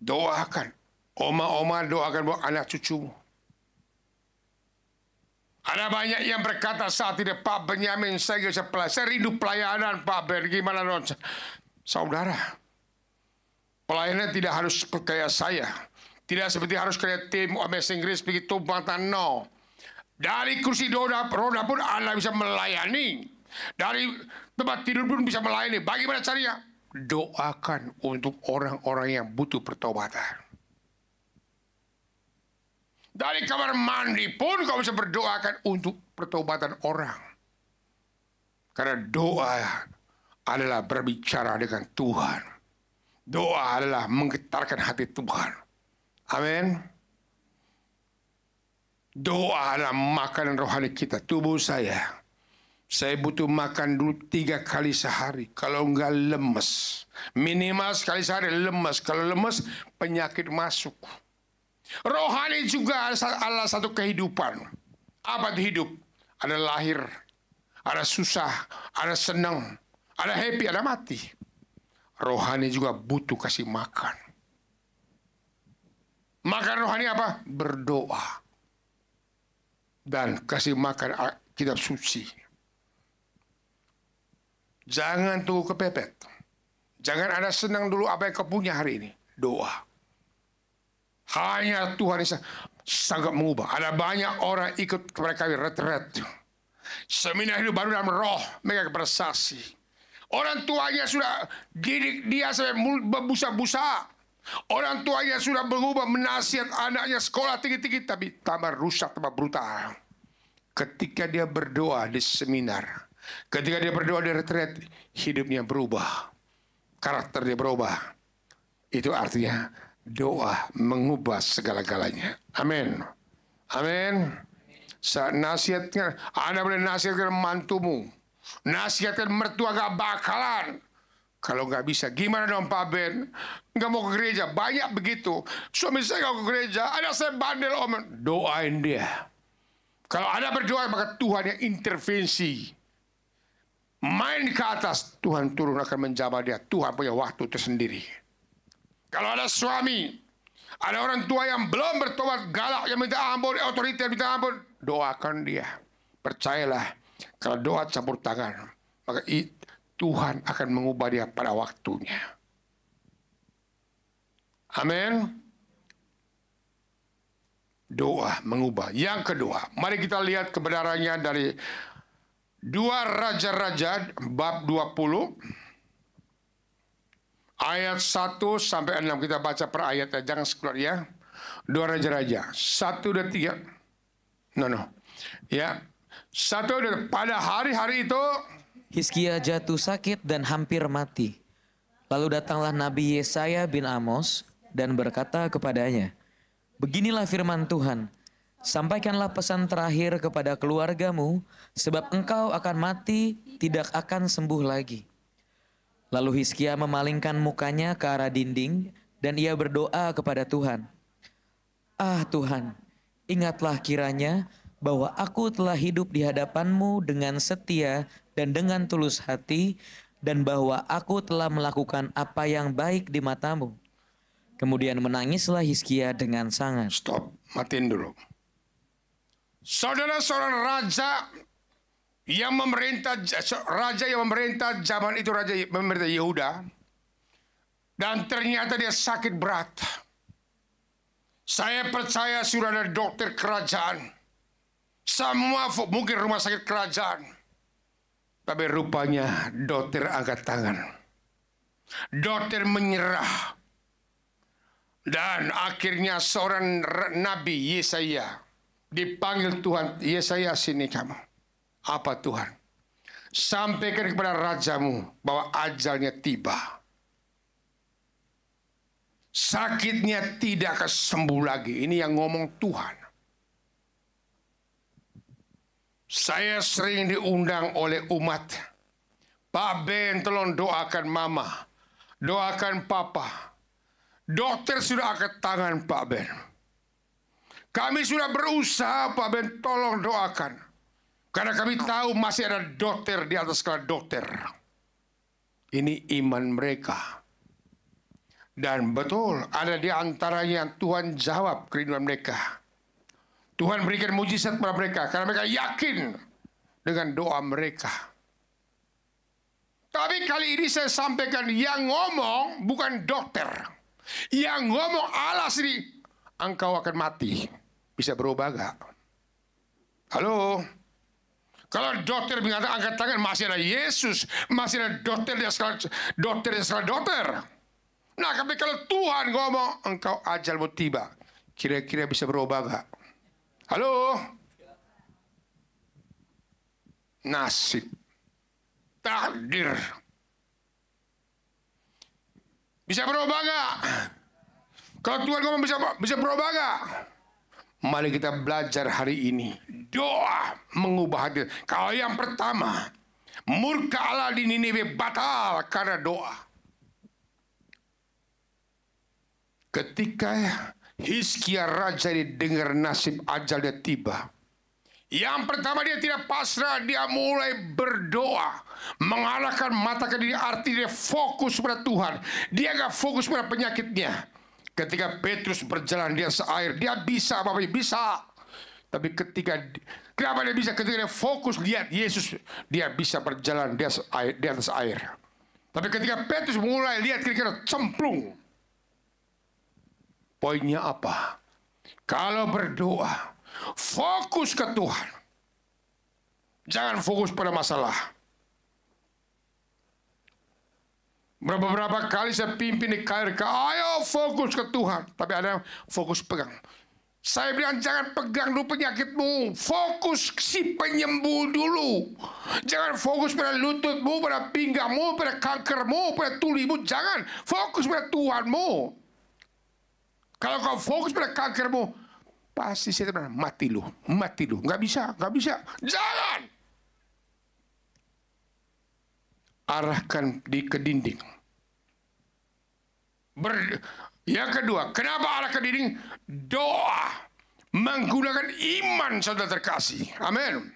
Speaker 5: Doakan. Oma-oma doakan buat anak cucumu. Ada banyak yang berkata saat ini, Pak Benyamin, saya rindu pelayanan Pak Ben. Gimana non? Saudara, pelayanan tidak harus kayak saya. Tidak seperti harus kayak tim Amazing Grace begitu tumpang. No. Dari kursi roda pun Anda bisa melayani. Dari tempat tidur pun bisa melayani. Bagaimana caranya? Doakan untuk orang-orang yang butuh pertobatan. Dari kamar mandi pun kau bisa berdoakan untuk pertobatan orang. Karena doa adalah berbicara dengan Tuhan. Doa adalah menggetarkan hati Tuhan. Amin. Doa adalah makanan rohani kita. Tubuh saya butuh makan dulu 3 kali sehari. Kalau enggak lemes. Minimal sekali sehari lemes. Kalau lemes penyakit masuk. Rohani juga adalah satu kehidupan. Apa itu hidup? Ada lahir, ada susah, ada senang, ada happy, ada mati. Rohani juga butuh kasih makan. Makan rohani apa? Berdoa. Dan kasih makan kitab suci. Jangan tunggu kepepet. Jangan ada senang dulu apa yang kau punya hari ini. Doa. Hanya Tuhan yang sanggup mengubah. Ada banyak orang ikut kepada kami retret. Seminar hidup baru dalam roh. Mereka bersaksi. Orang tuanya sudah didik dia sampai berbusa-busa. Orang tuanya sudah berubah menasihat anaknya sekolah tinggi-tinggi. Tapi tambah rusak, tambah brutal. Ketika dia berdoa di seminar. Ketika dia berdoa di retret. Hidupnya berubah. Karakter dia berubah. Itu artinya doa mengubah segala-galanya. Amin. Amin. Nasihatkan, Anda boleh nasihatkan mantumu. Nasihatkan mertua gak bakalan. Kalau gak bisa, gimana dong Pak Ben? Gak mau ke gereja, banyak begitu. Suami saya gak ke gereja, ada saya bandel om. Doain dia. Kalau Anda berdoa, maka Tuhan yang intervensi. Main ke atas, Tuhan turun akan menjamah dia. Tuhan punya waktu tersendiri. Kalau ada suami, ada orang tua yang belum bertobat, galak, yang minta ampun, otoriter minta ampun, doakan dia. Percayalah, kalau doa campur tangan, maka Tuhan akan mengubah dia pada waktunya. Amin. Doa mengubah. Yang kedua, mari kita lihat kebenarannya dari 2 Raja-Raja bab 20. Ayat 1 sampai 6 kita baca per ayatnya, jangan sekeluar ya. 2 Raja-Raja 1 dan 3. No. Ya. 1 dan pada hari-hari itu
Speaker 1: Hizkia jatuh sakit dan hampir mati. Lalu datanglah Nabi Yesaya bin Amos dan berkata kepadanya, "Beginilah firman Tuhan, sampaikanlah pesan terakhir kepada keluargamu, sebab engkau akan mati, tidak akan sembuh lagi." Lalu Hizkia memalingkan mukanya ke arah dinding dan ia berdoa kepada Tuhan. "Ah Tuhan, ingatlah kiranya bahwa aku telah hidup di hadapan-Mu dengan setia dan dengan tulus hati, dan bahwa aku telah melakukan apa yang baik di mata-Mu." Kemudian menangislah Hizkia dengan sangat.
Speaker 5: Stop, matiin dulu. Saudara seorang raja yang memerintah zaman itu, raja memerintah Yehuda, dan ternyata dia sakit berat. Saya percaya sudah ada dokter kerajaan, semua mungkin rumah sakit kerajaan, tapi rupanya dokter angkat tangan. Dokter menyerah. Dan akhirnya seorang nabi Yesaya dipanggil Tuhan, Yesaya sini kamu. Apa Tuhan? Sampaikan kepada rajamu bahwa ajalnya tiba. Sakitnya tidak akan sembuh lagi. Ini yang ngomong Tuhan. Saya sering diundang oleh umat. Pak Ben, tolong doakan mama. Doakan papa. Dokter sudah angkat tangan Pak Ben. Kami sudah berusaha Pak Ben, tolong doakan. Karena kami tahu masih ada dokter di atas skala dokter. Ini iman mereka. Dan betul, ada di antaranya yang Tuhan jawab kerinduan mereka. Tuhan berikan mujizat pada mereka karena mereka yakin dengan doa mereka. Tapi kali ini saya sampaikan yang ngomong bukan dokter. Yang ngomong Allah sendiri. Engkau akan mati. Bisa berubah gak? Halo? Kalau dokter mengatakan angkat tangan, masih ada Yesus. Masih ada dokter di skala dokter. Nah, tapi kalau Tuhan ngomong, engkau ajalmu tiba. Kira-kira bisa berubah gak? Halo? Nasib. Takdir. Bisa berubah gak? Kalau Tuhan ngomong bisa berubah gak? Mari kita belajar hari ini. Doa mengubah hati. Kalau yang pertama, murka Allah di Niniwe batal karena doa. Ketika Hizkia raja ini dengar nasib ajalnya tiba. Yang pertama dia tidak pasrah, dia mulai berdoa. Mengarahkan mata ke diri, arti dia fokus pada Tuhan. Dia gak fokus pada penyakitnya. Ketika Petrus berjalan di atas air, dia bisa apa-apa, bisa. Tapi kenapa dia bisa? Ketika dia fokus lihat Yesus, dia bisa berjalan di atas air. Tapi ketika Petrus mulai lihat kira-kira cemplung. Poinnya apa? Kalau berdoa, fokus ke Tuhan. Jangan fokus pada masalah. Berapa kali saya pimpin di KRK, ayo fokus ke Tuhan. Tapi ada yang fokus pegang. Saya bilang jangan pegang dulu penyakitmu. Fokus si penyembuh dulu. Jangan fokus pada lututmu, pada pinggangmu, pada kankermu, pada tulimu. Jangan. Fokus pada Tuhanmu. Kalau kau fokus pada kankermu, pasti saya bilang mati lu. Nggak bisa. Jangan. Arahkan ke dinding. Yang kedua, kenapa arah ke dinding? Doa. Menggunakan iman, saudara terkasih. Amin.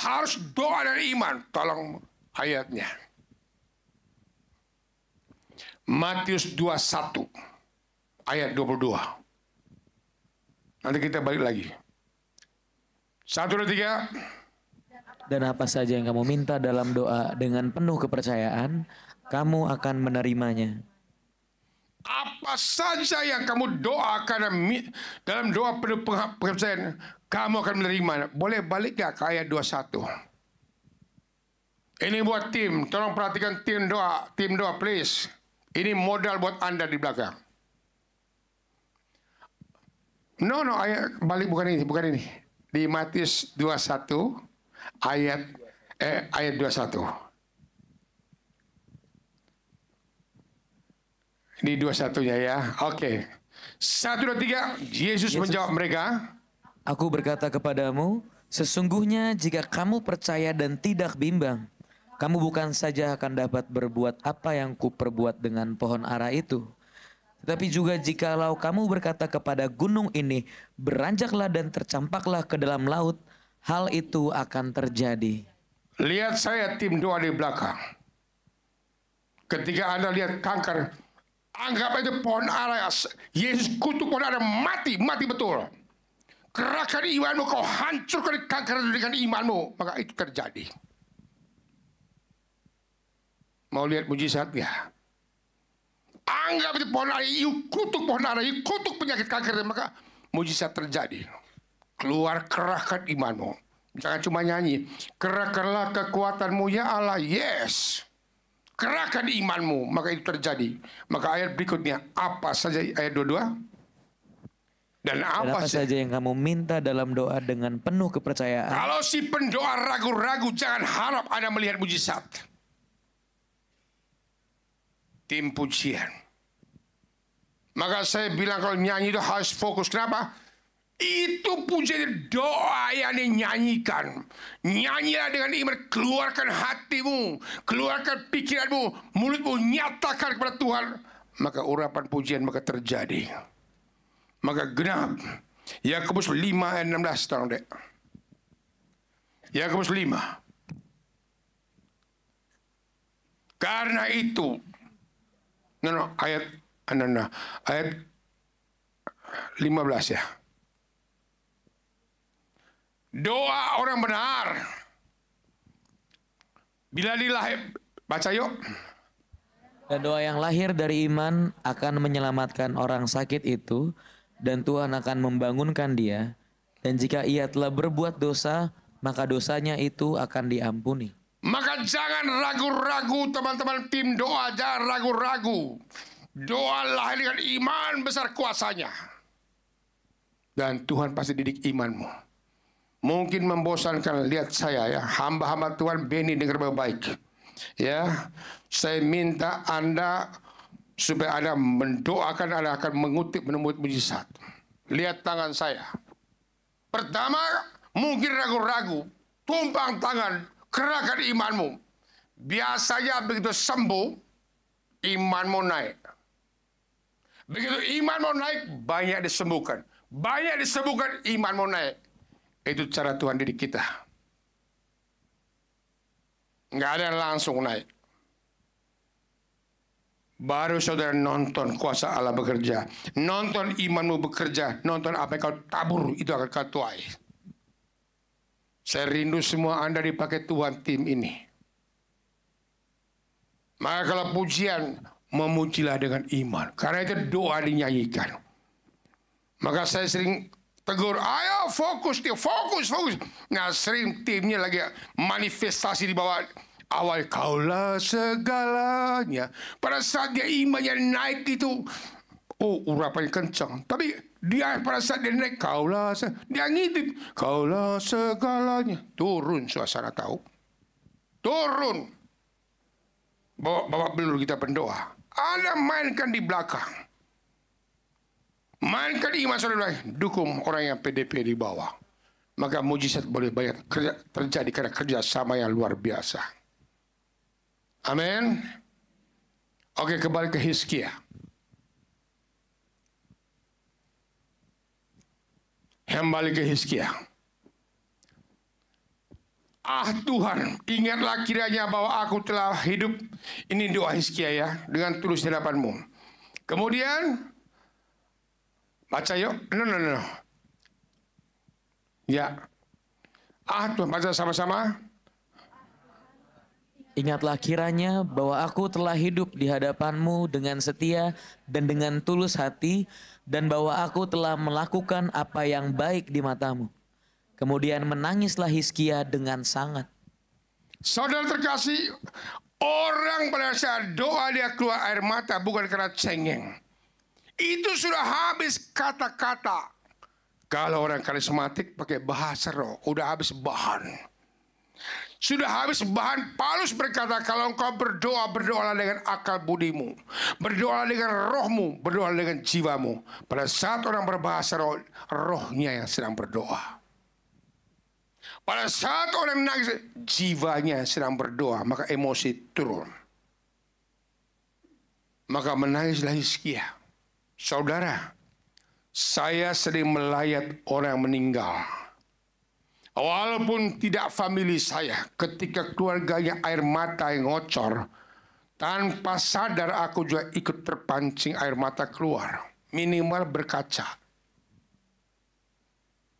Speaker 5: Harus doa dan iman. Tolong ayatnya. Matius 21. Ayat 22. Nanti kita balik lagi. 1, 2, 3.
Speaker 1: Dan apa saja yang kamu minta dalam doa dengan penuh kepercayaan, kamu akan menerimanya.
Speaker 5: Apa saja yang kamu doakan dalam doa penuh kepercayaan, kamu akan menerima. Boleh balik gak ke ayat 21? Ini buat tim. Tolong perhatikan tim doa please. Ini modal buat Anda di belakang. No, ayat balik bukan ini. Di Matius 21 ayat 21. Ini 21-nya ya. Oke. 1, 2, 3. Yesus menjawab mereka.
Speaker 1: Aku berkata kepadamu, sesungguhnya jika kamu percaya dan tidak bimbang, kamu bukan saja akan dapat berbuat apa yang kuperbuat dengan pohon ara itu, tetapi juga jikalau kamu berkata kepada gunung ini, beranjaklah dan tercampaklah ke dalam laut, hal itu akan terjadi.
Speaker 5: Lihat saya tim doa di belakang. Ketika Anda lihat kanker, anggap itu pohon ara. Yesus kutuk pohon ara, mati betul. Kerahkan imanmu, kau hancurkan kanker dengan imanmu, maka itu terjadi. Mau lihat mujizatnya? Anggap itu pohon ara, kutuk pohon ara, kutuk penyakit kanker, maka mujizat terjadi. Keluar, kerahkan imanmu. Jangan cuma nyanyi. Kerahkanlah kekuatanmu ya Allah. Yes. kerahkan imanmu, maka itu terjadi. Maka ayat berikutnya, apa saja ayat 22? Dan apa
Speaker 1: saja yang kamu minta dalam doa dengan penuh kepercayaan.
Speaker 5: Kalau si pendoa ragu-ragu, jangan harap Anda melihat mujizat. Tim pujian. Maka saya bilang kalau nyanyi itu harus fokus. Kenapa? Itu pujian doa yang dinyanyikan. Nyanyilah dengan iman, keluarkan hatimu, keluarkan pikiranmu, mulutmu, nyatakan kepada Tuhan. Maka urapan pujian maka terjadi. Maka genap. Yakobus 5 ayat 16 tolong dek. Yakobus 5. Karena itu. Ayat 15 ya. Doa orang benar. Bila dilahir. Baca yuk.
Speaker 1: Dan doa yang lahir dari iman akan menyelamatkan orang sakit itu. Dan Tuhan akan membangunkan dia. Dan jika ia telah berbuat dosa, maka dosanya itu akan diampuni.
Speaker 5: Maka jangan ragu-ragu teman-teman tim doa. Jangan ragu-ragu. Doa lahir dengan iman besar kuasanya. Dan Tuhan pasti didik imanmu. Mungkin membosankan, lihat saya ya. Hamba-hamba Tuhan Beni dengar baik-baik. Ya, saya minta Anda supaya Anda mendoakan, Anda akan menemui mujizat. Lihat tangan saya. Pertama, mungkin ragu-ragu. Tumpang tangan, kerahkan imanmu. Biasanya begitu sembuh, imanmu naik. Begitu imanmu naik, banyak disembuhkan. Banyak disembuhkan, imanmu naik. Itu cara Tuhan didik kita. Nggak ada yang langsung naik. Baru saudara nonton kuasa Allah bekerja. Nonton imanmu bekerja. Nonton apa yang kau tabur, itu akan kau tuai. Saya rindu semua Anda dipakai Tuhan tim ini. Maka kalau pujian, memujilah dengan iman. Karena itu doa dinyanyikan. Maka saya sering tegur, ayo fokus dia, fokus. Nah sering timnya lagi manifestasi di bawah. Awal kaulah segalanya. Pada saat dia imannya naik itu, urapannya kencang. Tapi dia pada saat dia naik, dia ngintip, kaulah segalanya. Turun suasana tahu. Turun. Bapak belur kita pendoa. Anda mainkan di belakang. Mainkan iman saudara. Dukung orang yang PDP di bawah. Maka mujizat boleh banyak terjadi karena kerjasama yang luar biasa. Amin. Oke, kembali ke Hizkia. Kembali ke Hizkia. Tuhan, ingatlah kiranya bahwa aku telah hidup. Ini doa Hizkia ya, dengan tulus di hadapan-Mu. Kemudian, baca yuk. No. Ya. Tuhan, baca sama-sama.
Speaker 1: Ingatlah kiranya bahwa aku telah hidup di hadapan-Mu dengan setia dan dengan tulus hati, dan bahwa aku telah melakukan apa yang baik di mata-Mu. Kemudian menangislah Hizkia dengan sangat.
Speaker 5: Saudara terkasih, orang pada saat doa dia keluar air mata bukan karena cengeng. Itu sudah habis kata-kata. Kalau orang karismatik pakai bahasa roh, udah habis bahan. Sudah habis bahan. Paulus berkata, kalau engkau berdoa, berdoalah dengan akal budimu. Berdoalah dengan rohmu, berdoalah dengan jiwamu. Pada saat orang berbahasa roh, rohnya yang sedang berdoa. Pada saat orang menangis, jiwanya sedang berdoa, maka emosi turun. Maka menangislah Hizkia. Saudara, saya sering melayat orang yang meninggal. Walaupun tidak famili saya, ketika keluarganya air mata yang ngocor, tanpa sadar aku juga ikut terpancing air mata keluar. Minimal berkaca.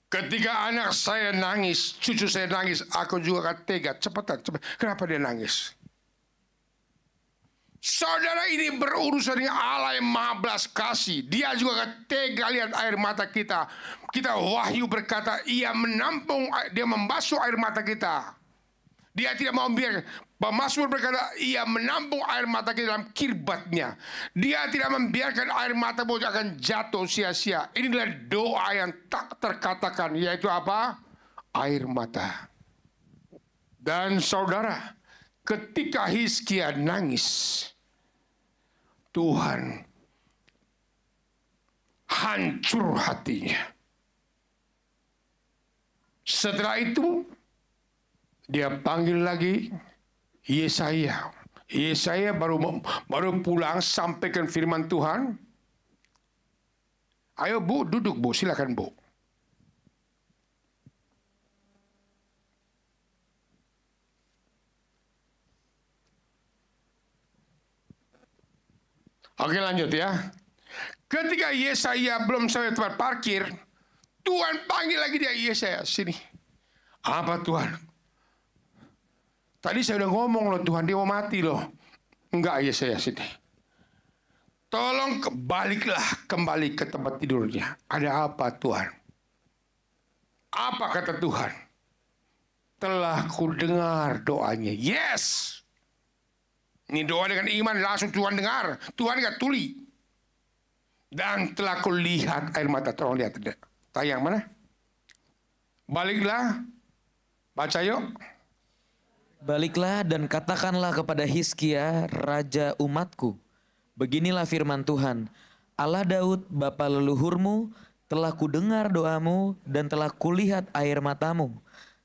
Speaker 5: Ketika anak saya nangis, cucu saya nangis, aku juga akan tega. Cepat. Kenapa dia nangis? Saudara, ini berurusan dengan Allah yang maha belas kasih. Dia juga akan tega lihat air mata kita. Kita wahyu berkata, ia menampung, dia membasuh air mata kita. Dia tidak mau biar Pemazmur berkata, ia menampung air mata kita dalam kirbatnya. Dia tidak membiarkan air mata akan jatuh sia-sia. Inilah doa yang tak terkatakan, yaitu apa? Air mata. Dan saudara, ketika Hizkia nangis, Tuhan hancur hatinya. Setelah itu, dia panggil lagi Yesaya. Yesaya baru pulang sampaikan firman Tuhan. Ayo Bu, duduk Bu, silakan Bu. Oke, lanjut ya. Ketika Yesaya belum sampai tempat parkir, Tuhan panggil lagi dia, Yesaya, sini. Apa Tuhan? Tadi saya udah ngomong loh Tuhan, dia mau mati loh. Enggak, Yesaya, sini. Tolong baliklah kembali ke tempat tidurnya. Ada apa Tuhan? Apa kata Tuhan? Telah ku dengar doanya. Yes! Ini doa dengan iman, langsung Tuhan dengar. Tuhan gak tuli. Dan telah ku lihat air mata. Tolong lihat. Tayang mana? Baliklah. Baca yuk.
Speaker 1: Baliklah dan katakanlah kepada Hizkia, raja umatku. Beginilah firman Tuhan. Allah Daud, bapa leluhurmu, telah kudengar doamu dan telah kulihat air matamu.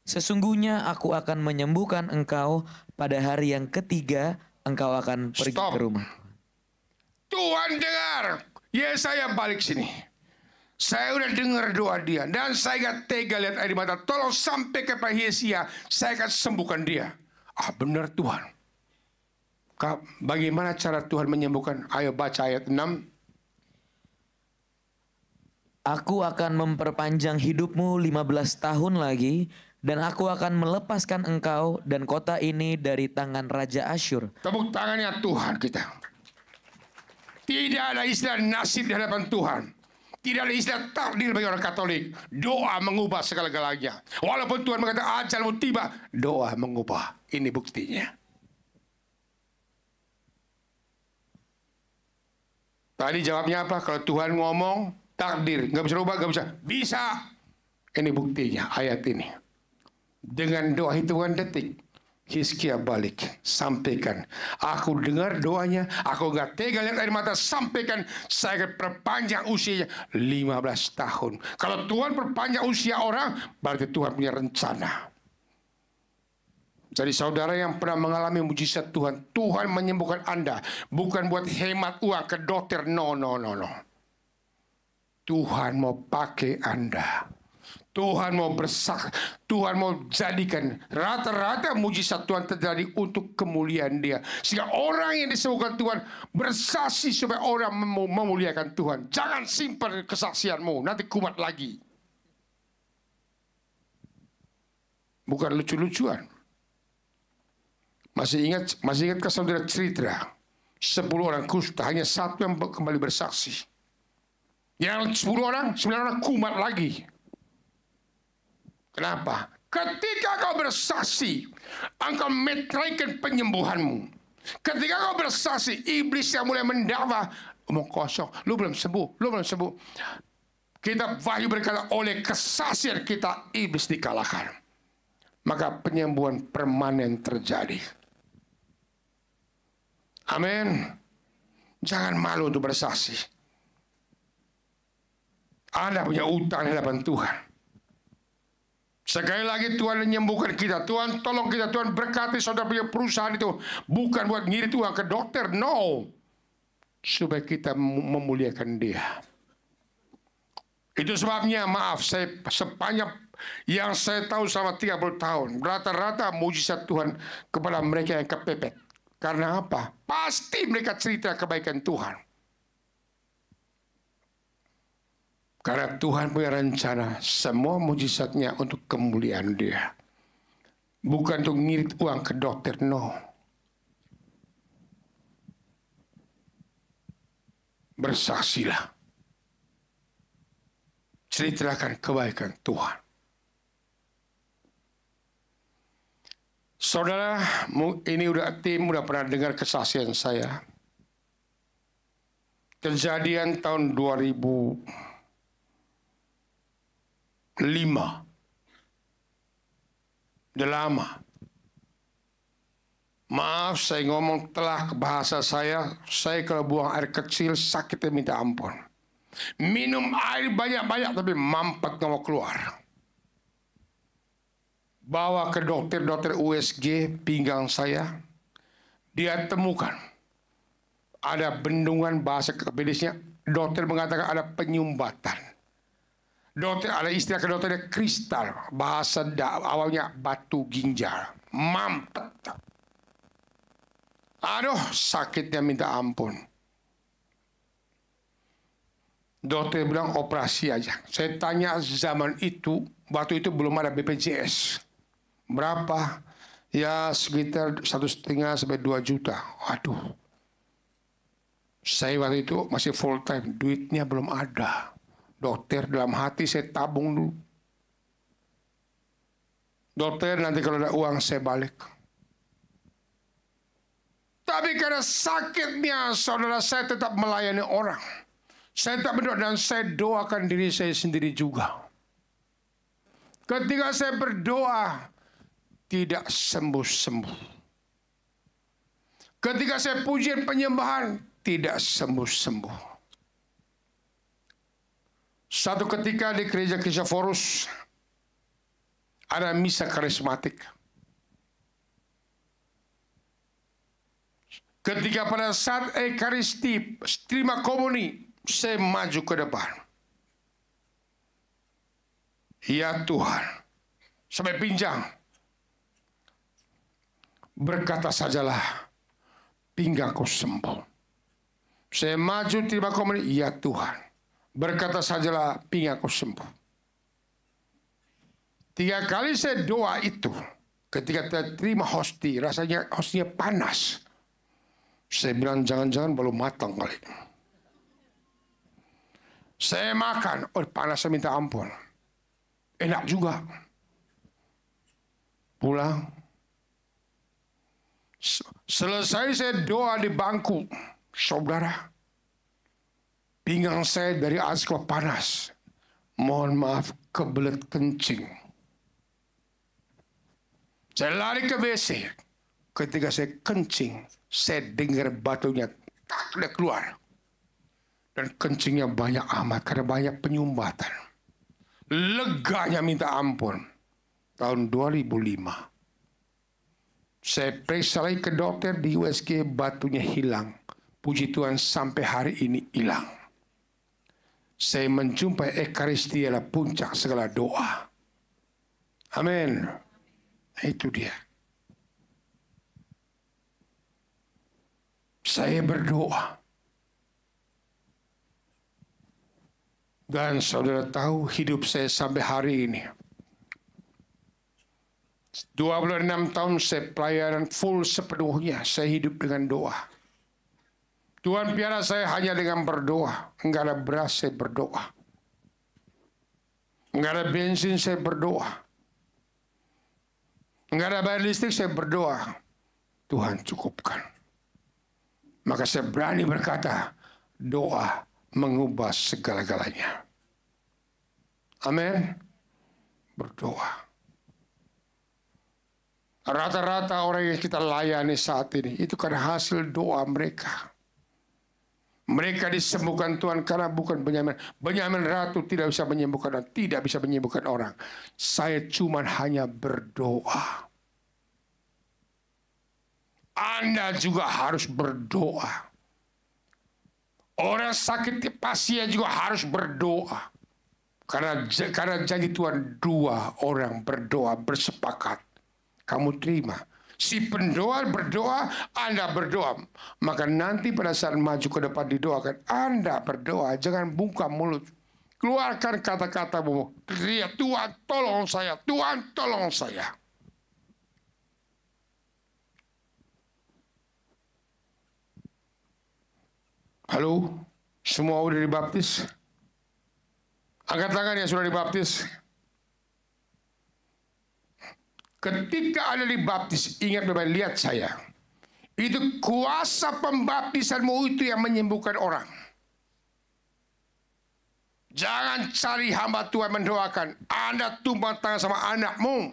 Speaker 1: Sesungguhnya aku akan menyembuhkan engkau pada hari yang ketiga, engkau akan pergi ke rumah.
Speaker 5: Tuhan dengar. Yesaya balik sini. Saya udah dengar doa dia. Dan saya gak tega lihat air mata. Tolong sampai kepada Hizkia. Saya akan sembuhkan dia. Ah benar Tuhan. Bagaimana cara Tuhan menyembuhkan? Ayo baca ayat 6.
Speaker 1: Aku akan memperpanjang hidupmu 15 tahun lagi. Dan aku akan melepaskan engkau dan kota ini dari tangan Raja Asyur.
Speaker 5: Tepuk tangannya Tuhan kita. Tidak ada istilah nasib di hadapan Tuhan. Tidak ada istilah takdir bagi orang Katolik. Doa mengubah segala-galanya. Walaupun Tuhan berkata ajalmu tiba, doa mengubah. Ini buktinya. Tadi jawabnya apa? Kalau Tuhan ngomong, takdir. Nggak bisa rubah, nggak bisa. Bisa. Ini buktinya, ayat ini. Dengan doa hitungan detik, Hizkia balik, sampaikan. Aku dengar doanya, aku gak tega lihat air mata, sampaikan. Saya akan perpanjang usianya 15 tahun. Kalau Tuhan perpanjang usia orang, berarti Tuhan punya rencana. Jadi saudara yang pernah mengalami mujizat Tuhan, Tuhan menyembuhkan Anda. Bukan buat hemat uang ke dokter, no. Tuhan mau pakai Anda. Tuhan mau bersaksi, Tuhan mau jadikan rata-rata mujizat Tuhan terjadi untuk kemuliaan Dia. Sehingga orang yang disembuhkan Tuhan bersaksi supaya orang memuliakan Tuhan. Jangan simpan kesaksianmu, nanti kumat lagi. Bukan lucu-lucuan. Masih ingat ke saudara cerita 10 orang kusta, hanya satu yang kembali bersaksi. Yang 10 orang, 9 orang kumat lagi. Kenapa? Ketika kau bersaksi, engkau metraikan penyembuhanmu. Ketika kau bersaksi, iblis yang mulai mendakwa, omong kosong, lu belum sembuh. Kitab Wahyu berkata, oleh kesaksian kita, iblis dikalahkan. Maka penyembuhan permanen terjadi. Amin. Jangan malu untuk bersaksi. Anda punya utang di hadapan Tuhan. Sekali lagi Tuhan menyembuhkan kita. Tuhan tolong kita. Tuhan berkati saudara punya perusahaan itu. Bukan buat ngirit uang ke dokter. No. Supaya kita memuliakan Dia. Itu sebabnya maaf. Saya sepanjang yang saya tahu selama 30 tahun. Rata-rata mujizat Tuhan kepada mereka yang kepepet. Karena apa? Pasti mereka cerita kebaikan Tuhan. Karena Tuhan punya rencana semua mujizatnya untuk kemuliaan Dia. Bukan untuk ngirit uang ke dokter, no. Bersaksilah. Ceritakan kebaikan Tuhan. Saudara, ini tim udah pernah dengar kesaksian saya. Kejadian tahun 2005. Udah lama. Maaf, saya ngomong telah ke bahasa saya kalau buang air kecil sakitnya minta ampun. Minum air banyak-banyak tapi mampet nggak mau keluar. Bawa ke dokter USG pinggang saya. Dia temukan ada bendungan, bahasa medisnya. Dokter mengatakan ada penyumbatan. Dokter ada istilah ke dokternya kristal. Bahasa awalnya batu ginjal. Mampet. Aduh, sakitnya minta ampun. Dokter bilang operasi aja. Saya tanya zaman itu, waktu itu belum ada BPJS. Berapa? Ya sekitar 1,5 sampai 2 juta. Waduh. Saya waktu itu masih full time. Duitnya belum ada. Dokter dalam hati saya tabung dulu. Dokter nanti kalau ada uang saya balik. Tapi karena sakitnya saudara saya tetap melayani orang. Saya tetap berdoa dan saya doakan diri saya sendiri juga. Ketika saya berdoa tidak sembuh-sembuh. Ketika saya pujian penyembahan tidak sembuh-sembuh. Satu ketika di gereja Kristoforus ada misa karismatik. Ketika pada saat Ekaristi, terima komuni, saya maju ke depan. Ya Tuhan, sampai pinjang. Berkata sajalah, pinggangku sembuh. Saya maju terima komuni, ya Tuhan. Berkata sajalah, pinggangku sembuh. 3 kali saya doa itu, ketika saya terima hosti, rasanya hostinya panas. Saya bilang jangan-jangan belum matang kali. Saya makan, panas saya minta ampun. Enak juga. Pulang. Selesai saya doa di bangku. Saudara, pinggang saya dari atas ke panas. Mohon maaf, kebelet kencing. Saya lari ke WC. Ketika saya kencing, saya dengar batunya tak keluar. Dan kencingnya banyak amat karena banyak penyumbatan. Leganya minta ampun. Tahun 2005. Saya periksa lagi ke dokter di USG, batunya hilang. Puji Tuhan sampai hari ini hilang. Saya menjumpai Ekaristi adalah puncak segala doa. Amin. Itu dia. Saya berdoa. Dan saudara tahu hidup saya sampai hari ini. 26 tahun saya pelayanan full sepenuhnya. Saya hidup dengan doa. Tuhan piara saya hanya dengan berdoa. Enggak ada beras saya berdoa. Enggak ada bensin saya berdoa. Enggak ada bayar listrik saya berdoa. Tuhan cukupkan. Maka saya berani berkata, doa mengubah segala-galanya. Amin. Berdoa. Rata-rata orang yang kita layani saat ini, itu karena hasil doa mereka. Mereka disembuhkan Tuhan karena bukan Benyamin. Benyamin ratu tidak bisa menyembuhkan dan tidak bisa menyembuhkan orang. Saya cuma hanya berdoa. Anda juga harus berdoa. Orang sakit pasien juga harus berdoa. Karena janji Tuhan 2 orang berdoa bersepakat. Kamu terima. Si pendoa berdoa, Anda berdoa. Maka nanti pada saat maju ke depan didoakan, Anda berdoa. Jangan buka mulut. Keluarkan kata-katamu. Teriak, Tuhan tolong saya. Tuhan tolong saya. Halo, semua udah dibaptis? Angkat tangan yang sudah dibaptis. ketika Anda dibaptis, ingat baik-baik, lihat saya. Itu kuasa pembaptisanmu itu yang menyembuhkan orang. Jangan cari hamba Tuhan mendoakan. Anda tumpang tangan sama anakmu,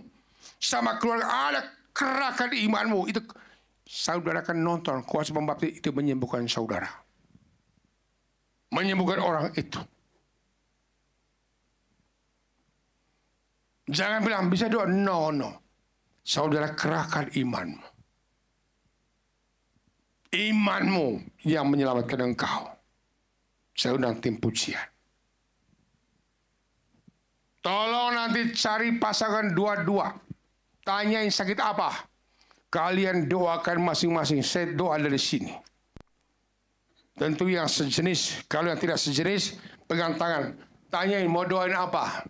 Speaker 5: sama keluarga Anda, kerahkan imanmu. Itu saudara akan nonton kuasa pembaptis itu menyembuhkan saudara. Menyembuhkan orang itu. Jangan bilang bisa doa. No. Saudara kerahkan imanmu. Imanmu yang menyelamatkan engkau. Saya undang tim pujian. Tolong nanti cari pasangan dua-dua. Tanyain sakit apa. Kalian doakan masing-masing. Saya doa dari sini. Tentu yang sejenis. Kalau yang tidak sejenis, pegang tangan. Tanyain mau doain apa.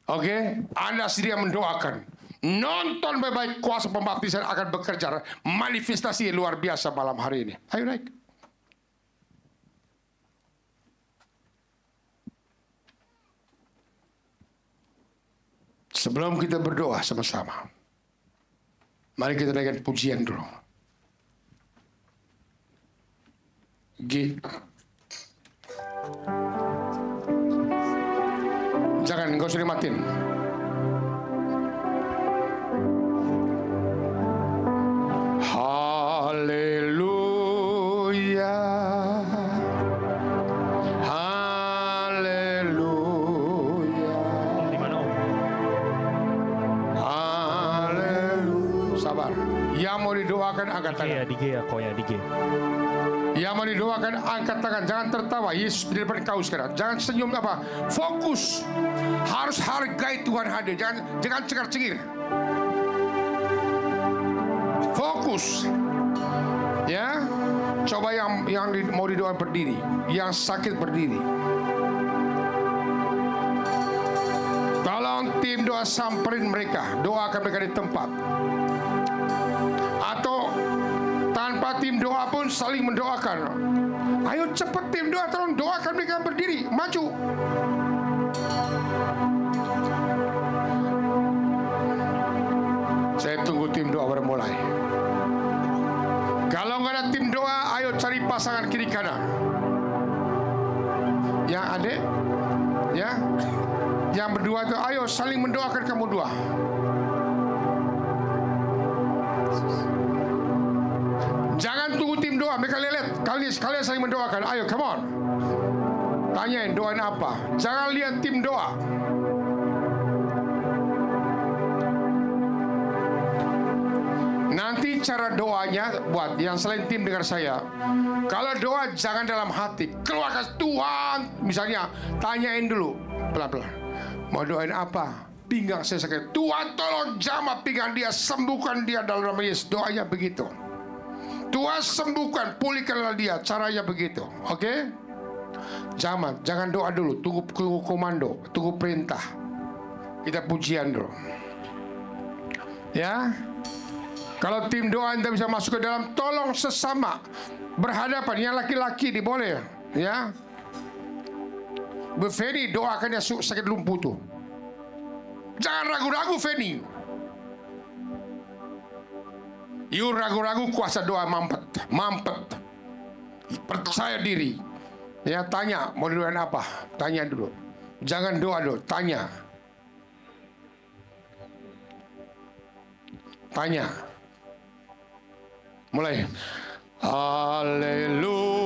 Speaker 5: Oke? Anda sendiri yang mendoakan. Nonton baik-baik, kuasa pembaptisan akan bekerja. Manifestasi luar biasa malam hari ini. Ayo naik. Sebelum kita berdoa sama-sama, mari kita naikkan pujian dulu. Jangan, enggak usah dimatiin. Haleluya, haleluya, haleluya. Sabar. Yang mau didoakan angkat tangan. Yang mau didoakan angkat tangan. Jangan tertawa. Yesus di depan kau sekarang. Jangan senyum apa. Fokus. Harus hargai Tuhan hadir. Jangan cengar-cengir. Fokus. Ya. Coba yang mau didoakan berdiri. Yang sakit berdiri. Tolong tim doa samperin mereka. Doakan mereka di tempat. Atau tanpa tim doa pun saling mendoakan. Ayo cepat tim doa, tolong doakan mereka berdiri, maju. Saya tunggu tim doa bermulai. Kalau nggak ada tim doa, ayo cari pasangan kiri kanan. Yang adik, ya, yang berdua itu, ayo saling mendoakan kamu dua. Jangan tunggu tim doa, mereka lelet. Kalian saling mendoakan. Ayo, come on. Tanyain doain apa. Jangan lihat tim doa. Nanti cara doanya buat yang selain tim dengar saya. Kalau doa jangan dalam hati. Keluarkan Tuhan. Misalnya tanyain dulu pelan-pelan. Mau doain apa? Pinggang saya sakit. Tuhan tolong jamah pinggang dia, sembuhkan dia dalam nama Yesus. Doanya begitu. Tuhan sembuhkan, pulihkanlah dia. Caranya begitu, oke? Jangan doa dulu. Tunggu komando, tunggu perintah. Kita pujian dulu. Ya. Kalau tim doa Anda bisa masuk ke dalam, tolong sesama berhadapan. Yang laki-laki boleh, ya. Bu Feni doakan yang sakit lumpuh tuh. Jangan ragu-ragu, Feni. You ragu-ragu, kuasa doa mampet. Percaya diri. Ya, tanya mau doain apa? Tanya dulu. Jangan doa dulu, tanya. Tanya. Mulai. Haleluya.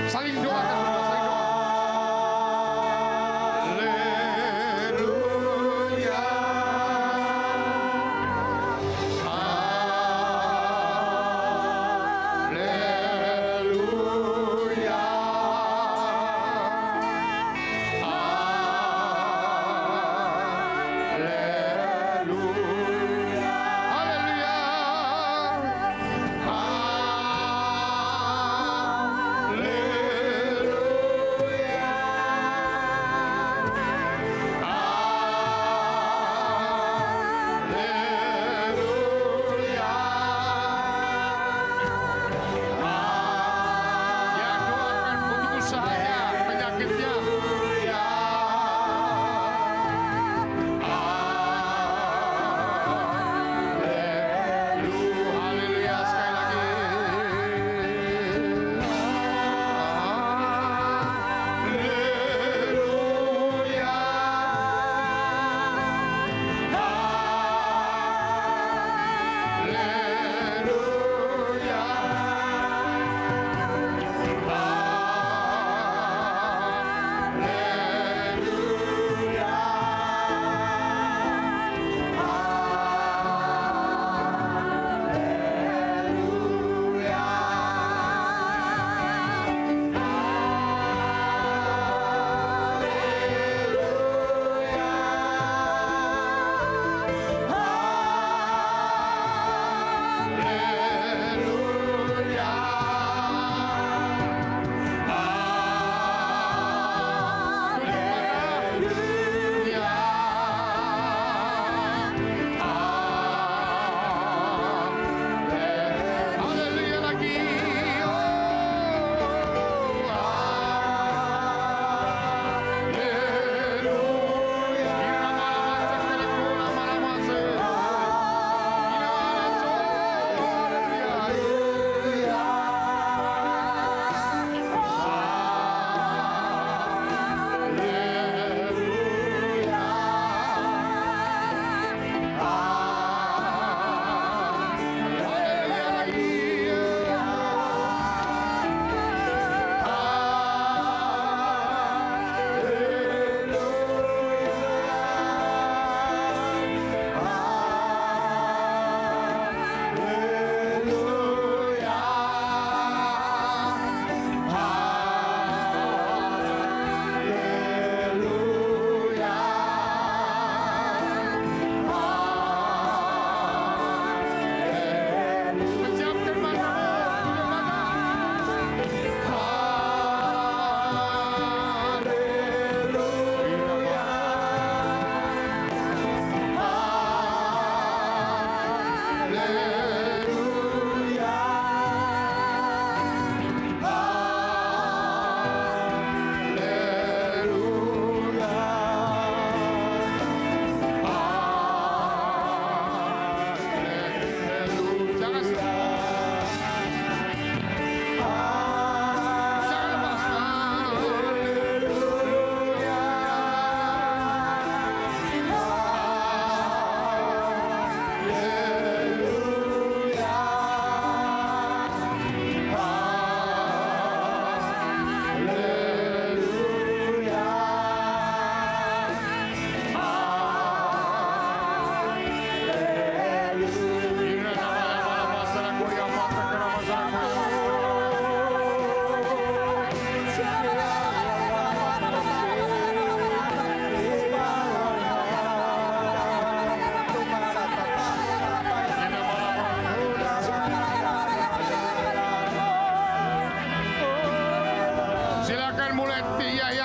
Speaker 5: Saling doakan, saling doa. Haleluya.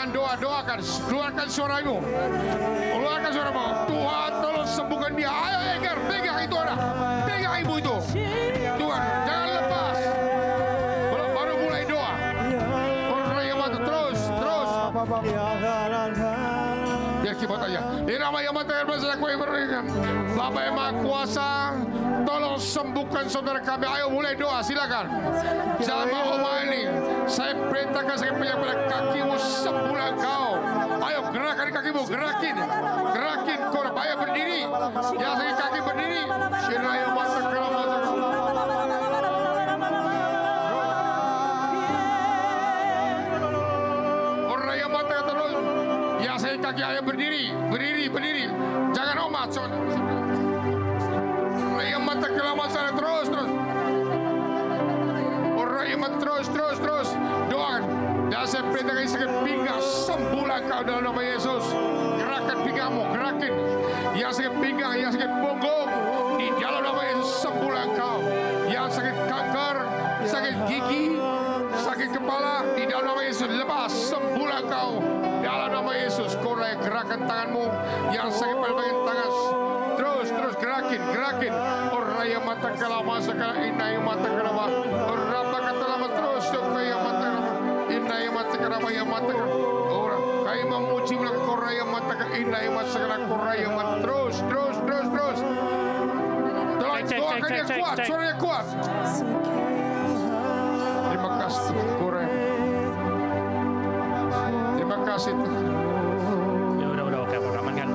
Speaker 5: Dengan doa, doakan, keluarkan suaramu. Keluarkan suaramu. Tuhan tolong sembuhkan dia. Ayo Eger, pegang itu anak. Pegang ibu itu. Tuhan, jangan lepas. Baru mulai doa. Terus. Biar kibat aja. Di nama yang mata yang berasa aku yang berikan. Bapak yang Maha Kuasa, tolong sembuhkan saudara kami. Ayo mulai doa, silakan. Jangan mau main ini. Saya perintahkan saya punya pada kakimu, sembuhlah kau. Ayo gerakan kakimu, gerakin kau. Ayo berdiri. Ya sakit kaki berdiri. Ayo masuk ke dalam. Orang yang mata terus. Ya sakit kaki, ayo berdiri. Jangan omat. Orang yang mata kelama sana terus. Orang yang mata terus. Doakan. Dan saya perintahkan sakit pinggang, sembuhlah kau dalam nama Yesus. Gerakan pinggangmu, gerakin. Yang sakit pinggang, yang sakit punggung, di dalam nama Yesus sembuhlah kau. Yang sakit kanker, sakit gigi, sakit kepala, di dalam nama Yesus lepas, sembuhlah kau. Dalam nama Yesus, kau gerakan tanganmu. Yang sakit pada bagian tangan, terus gerakin. Orang yang mata kelama sekarang inai mata kelama. Orang kata lama terus yang mata inai mata kelama yang mata. Orang kayak memuji bilang orang yang mata inai mata sekarang orang yang mata terus. Doakan yang kuat, suaranya kuat. Terima kasih Tuhan. Terima kasih Tuhan.
Speaker 4: Ya udah oke, amankan.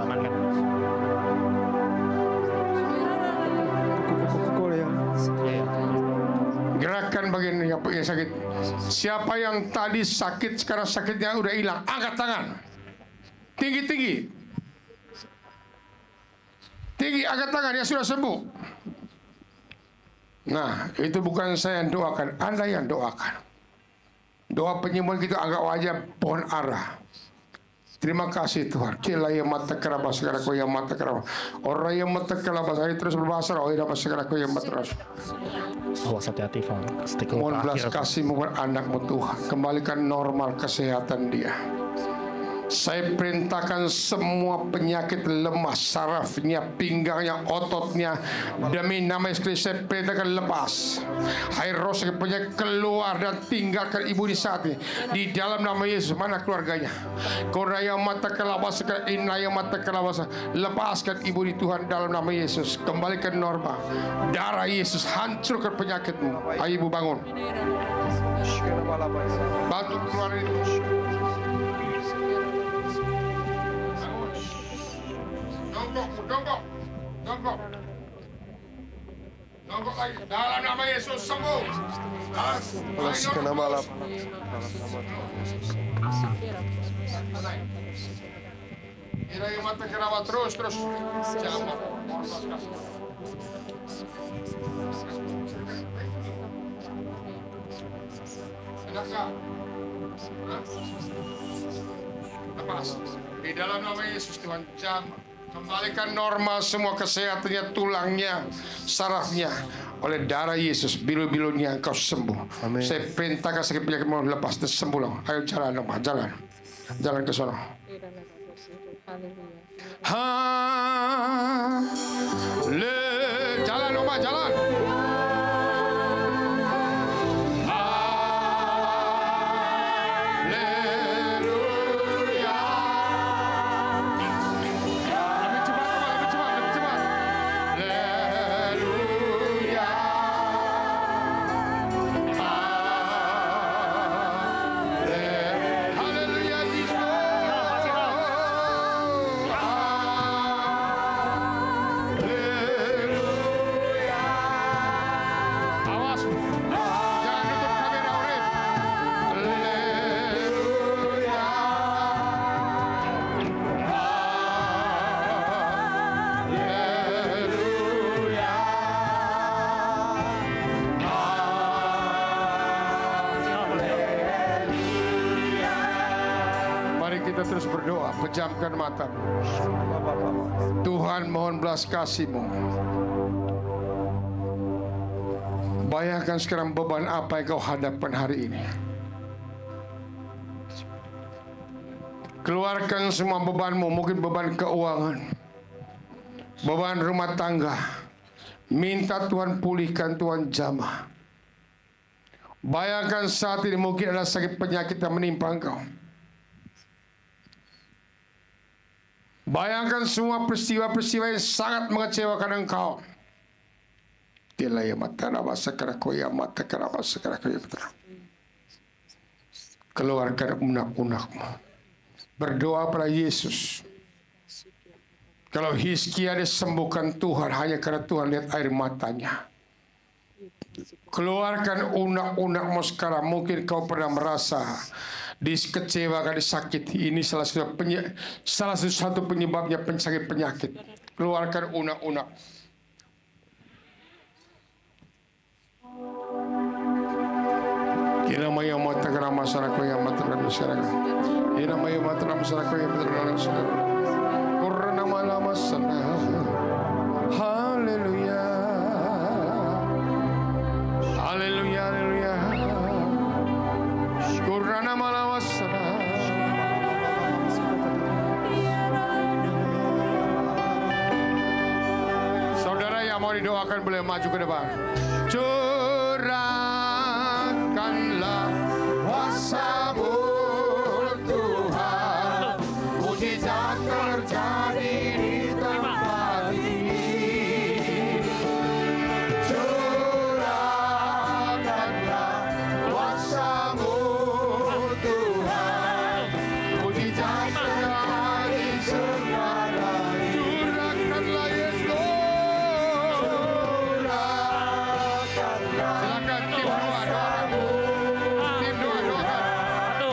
Speaker 5: Gerakan bagian yang sakit. Siapa yang tadi sakit sekarang sakitnya udah hilang, angkat tangan. Tinggi, angkat tangan yang sudah sembuh. Nah, itu bukan saya yang doakan, Anda yang doakan. Doa penyembuhan kita anggap aja pohon ara. Terima kasih Tuhan. Kila yang mata kerabas segala kau yang mata kerabas. Orang yang mata kerabas hari terus berbahasa. Oh dapat segala kau yang mata kerabas.
Speaker 4: Awas hati-hati, Fang.
Speaker 5: Mohon belas kasih-Mu buat anakmu Tuhan. Kembalikan normal kesehatan dia. Saya perintahkan semua penyakit lemah, sarafnya, pinggangnya, ototnya, demi nama Yesus saya perintahkan lepas. Hai roh penyakit keluar dan tinggalkan ibu di saat ini. Di dalam nama Yesus, mana keluarganya? Koraya mata kelabas, inaya mata kelabas, lepaskan ibu di Tuhan dalam nama Yesus. Kembalikan normal. Darah Yesus hancurkan penyakitmu. Ayo ibu bangun. Bantu keluar itu. Dongkok lagi. Dalam nama Yesus sembuh.
Speaker 2: Lepaskan nama Allah.
Speaker 5: Kira mata kerawat terus. Jangan lepas. Di dalam nama Yesus Tuhan jamah. Kembalikan normal semua kesehatannya, tulangnya, sarafnya. Oleh darah Yesus, bilu-bilunya engkau sembuh. Amin. Saya perintahkan sakit penyakit mau lepas dan sembuh loh. Ayo jalan dong, jalan ke sana. Jalan dong, jalan. Terus berdoa, pejamkan mata. Tuhan mohon belas kasih-Mu. Bayangkan sekarang beban apa yang kau hadapkan hari ini. Keluarkan semua bebanmu, mungkin beban keuangan, beban rumah tangga. Minta Tuhan pulihkan, Tuhan jamah. Bayangkan saat ini mungkin ada sakit penyakit yang menimpa engkau. Bayangkan semua peristiwa-peristiwa yang sangat mengecewakan engkau. Keluarkan unak-unakmu. Berdoa pada Yesus. Kalau Hizkia disembuhkan Tuhan hanya karena Tuhan lihat air matanya. Keluarkan unak-unakmu sekarang. Mungkin kau pernah merasa dikecewakan, disakiti. Ini salah satu penyebabnya penyakit. Keluarkan unak-unak. Inamaya mata kena masyarakat yang mata kena masyarakat. Inamaya mata kena masyarakat yang mata kena masyarakat. Kurna malam sana. Haleluya. Haleluya, haleluya. Kurna malam sana. Saudara yang mau didoakan boleh maju ke depan. Curahkanlah kuasa-Mu Tuhan, mujizat terjadi di tempat ini. Curahkanlah kuasa-Mu Tuhan, mujizat terjadi sekarang ini. Curahkanlah Yesus. Silakan tim doa, doakan. Tim doa, doakan.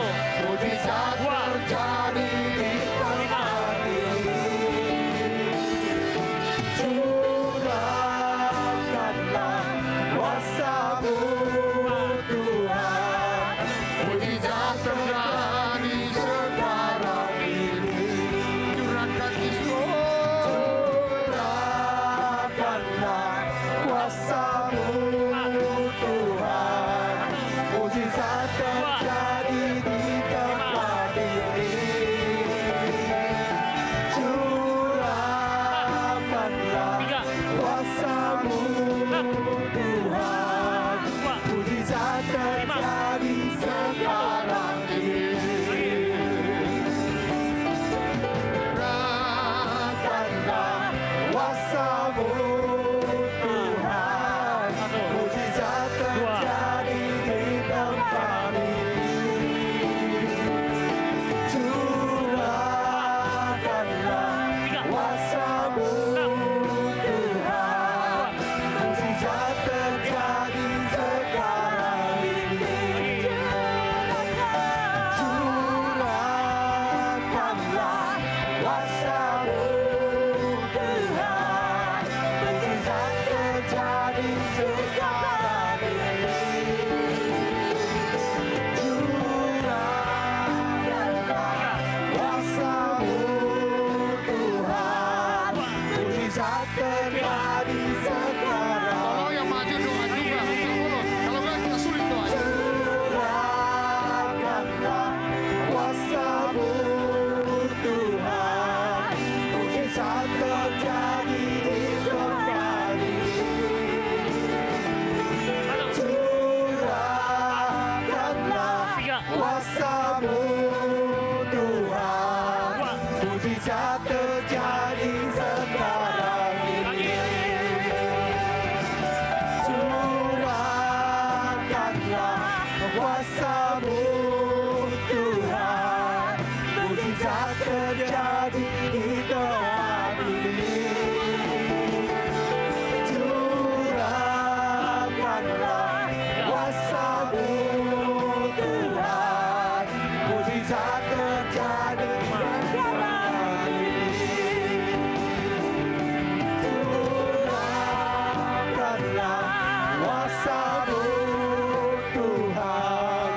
Speaker 5: Mujizat terjadi di tempat ini. Curahkanlah kuasa-Mu Tuhan, mujizat terjadi sekarang ini. Curahkan Yesus. Curahkanlah kuasa-Mu Tuhan, mujizat terjadi di tempat ini. Curahkanlah kuasa-Mu Tuhan, mujizat terjadi sekarang ini. Curahkanlah kuasa-Mu Tuhan, mujizat terjadi di tempat ini. Curahkanlah kuasa-Mu Tuhan, mujizat terjadi sekarang ini. Curahkanlah kuasa-Mu Tuhan, mujizat terjadi sekarang ini. Curahkanlah kuasa-Mu Tuhan, mujizat terjadi sekarang. Kalau yang maju doa juga, kalau nggak kita sulit doa. Curahkanlah kuasa-Mu Tuhan, mujizat terjadi di tempat ini. Curahkanlah kuasa-Mu Tuhan, mujizat terjadi sekarang ini. Curahkanlah kuasa-Mu Tuhan, mujizat terjadi di tempat ini. Curahkanlah kuasa-Mu Tuhan, mujizat terjadi sekarang ini. Curahkanlah kuasa-Mu Tuhan,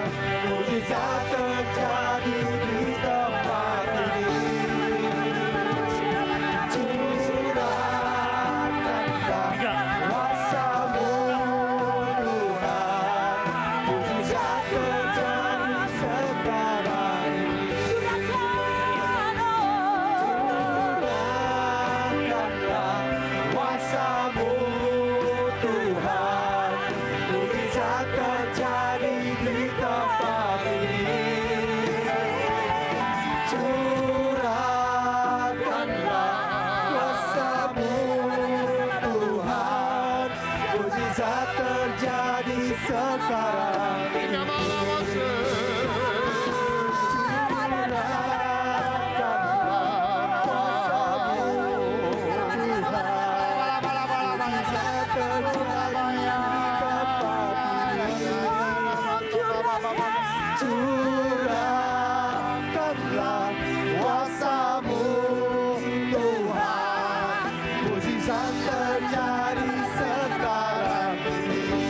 Speaker 2: Curahkanlah kuasa-Mu Tuhan, mujizat terjadi sekarang ini.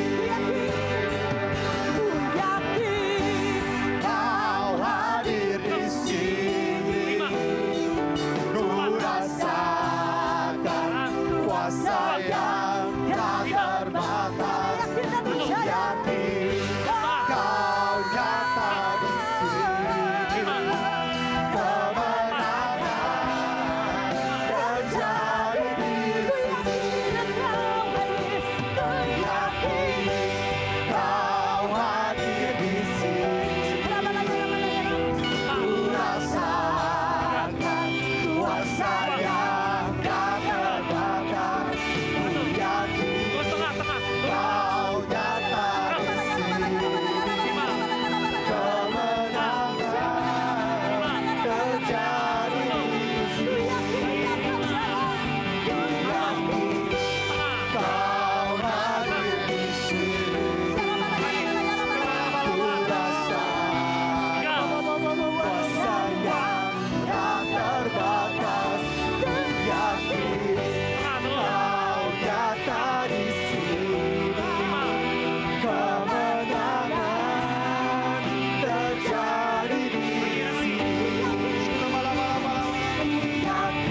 Speaker 2: Ku yakin Kau hadir di sini, ku rasakan kuasa yang tak terbatas. Ku yakin Kau nyata di sini, kemenangan terjadi di sini. Ku yakin Kau hadir di sini, ku rasakan kuasa yang tak terbatas. Ku yakin Kau nyata di sini, kemenangan terjadi di sini. Ku yakin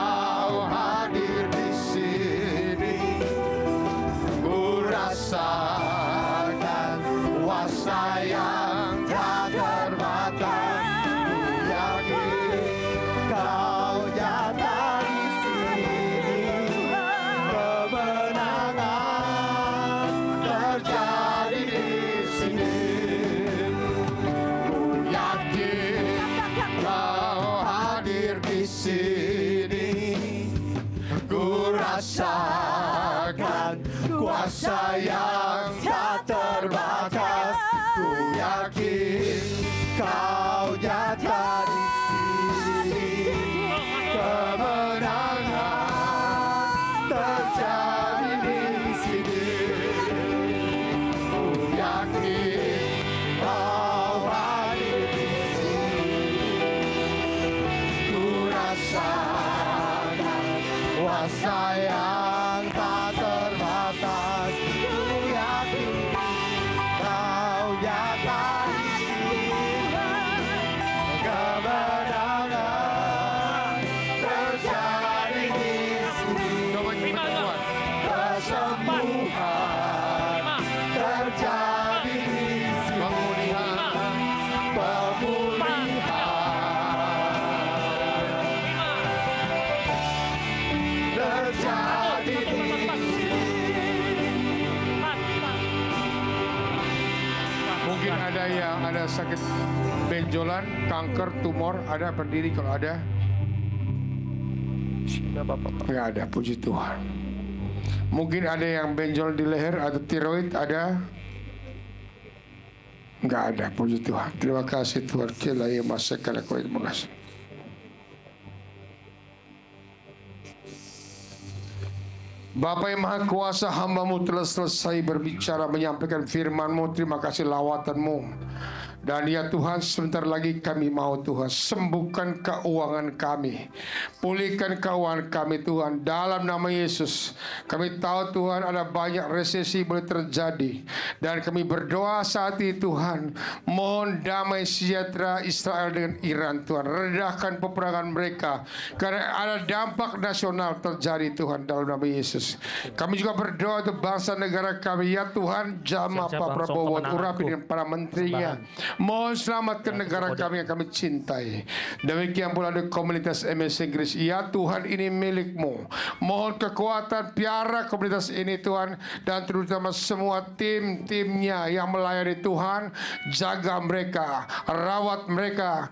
Speaker 2: Kau hadir di sini, ku rasakan kuasa yang tak terbatas. Ku yakin Kau nyata di sini, kemenangan terjadi di sini. Ku yakin Kau hadir di sini, ku rasakan kuasa yang tak terbatas. Ku yakin Kau nyata di sini, kemenangan terjadi di sini. Kau hadir di sini, ku rasakan kuasa yang tak terbatas. Ku yakin Kau nyata di sini, kemenangan terjadi di sini. Ku yakin Kau hadir di sini, ku rasakan kuasa yang tak terbatas. Ku yakin Kau nyata di sini, kemenangan terjadi di sini. Ku yakin Kau hadir di sini, ku rasakan kuasa yang tak terbatas. Ku yakin Kau nyata di sini, kemenangan terjadi di sini. Kesembuhan terjadi di sini, pemulihan terjadi di sini.
Speaker 5: Mungkin ada yang ada sakit benjolan, kanker, tumor, ada berdiri kalau ada. Nggak ada, puji Tuhan. Mungkin ada yang benjol di leher atau tiroid, ada? Nggak ada, puji Tuhan. Terima kasih Tuhan. Kela ya masakan aku, terima kasih. Bapa yang Maha Kuasa, hamba-Mu telah selesai berbicara, menyampaikan firman-Mu. Terima kasih lawatan-Mu. Dan ya Tuhan, sebentar lagi kami mau Tuhan sembuhkan keuangan kami, pulihkan keuangan kami Tuhan, dalam nama Yesus. Kami tahu Tuhan ada banyak resesi boleh terjadi, dan kami berdoa saat ini Tuhan, mohon damai sejahtera Israel dengan Iran Tuhan, redahkan peperangan mereka, karena ada dampak nasional terjadi Tuhan, dalam nama Yesus. Kami juga berdoa untuk bangsa negara kami, ya Tuhan, jamah Pak Prabowo, urapi dengan para menterinya, Mohon selamatkan negara kami yang kami cintai. Demikian pula di komunitas MS Inggris. Ya Tuhan, ini milik-Mu. Mohon kekuatan, piara komunitas ini Tuhan, dan terutama semua tim-timnya yang melayani Tuhan. Jaga mereka, rawat mereka,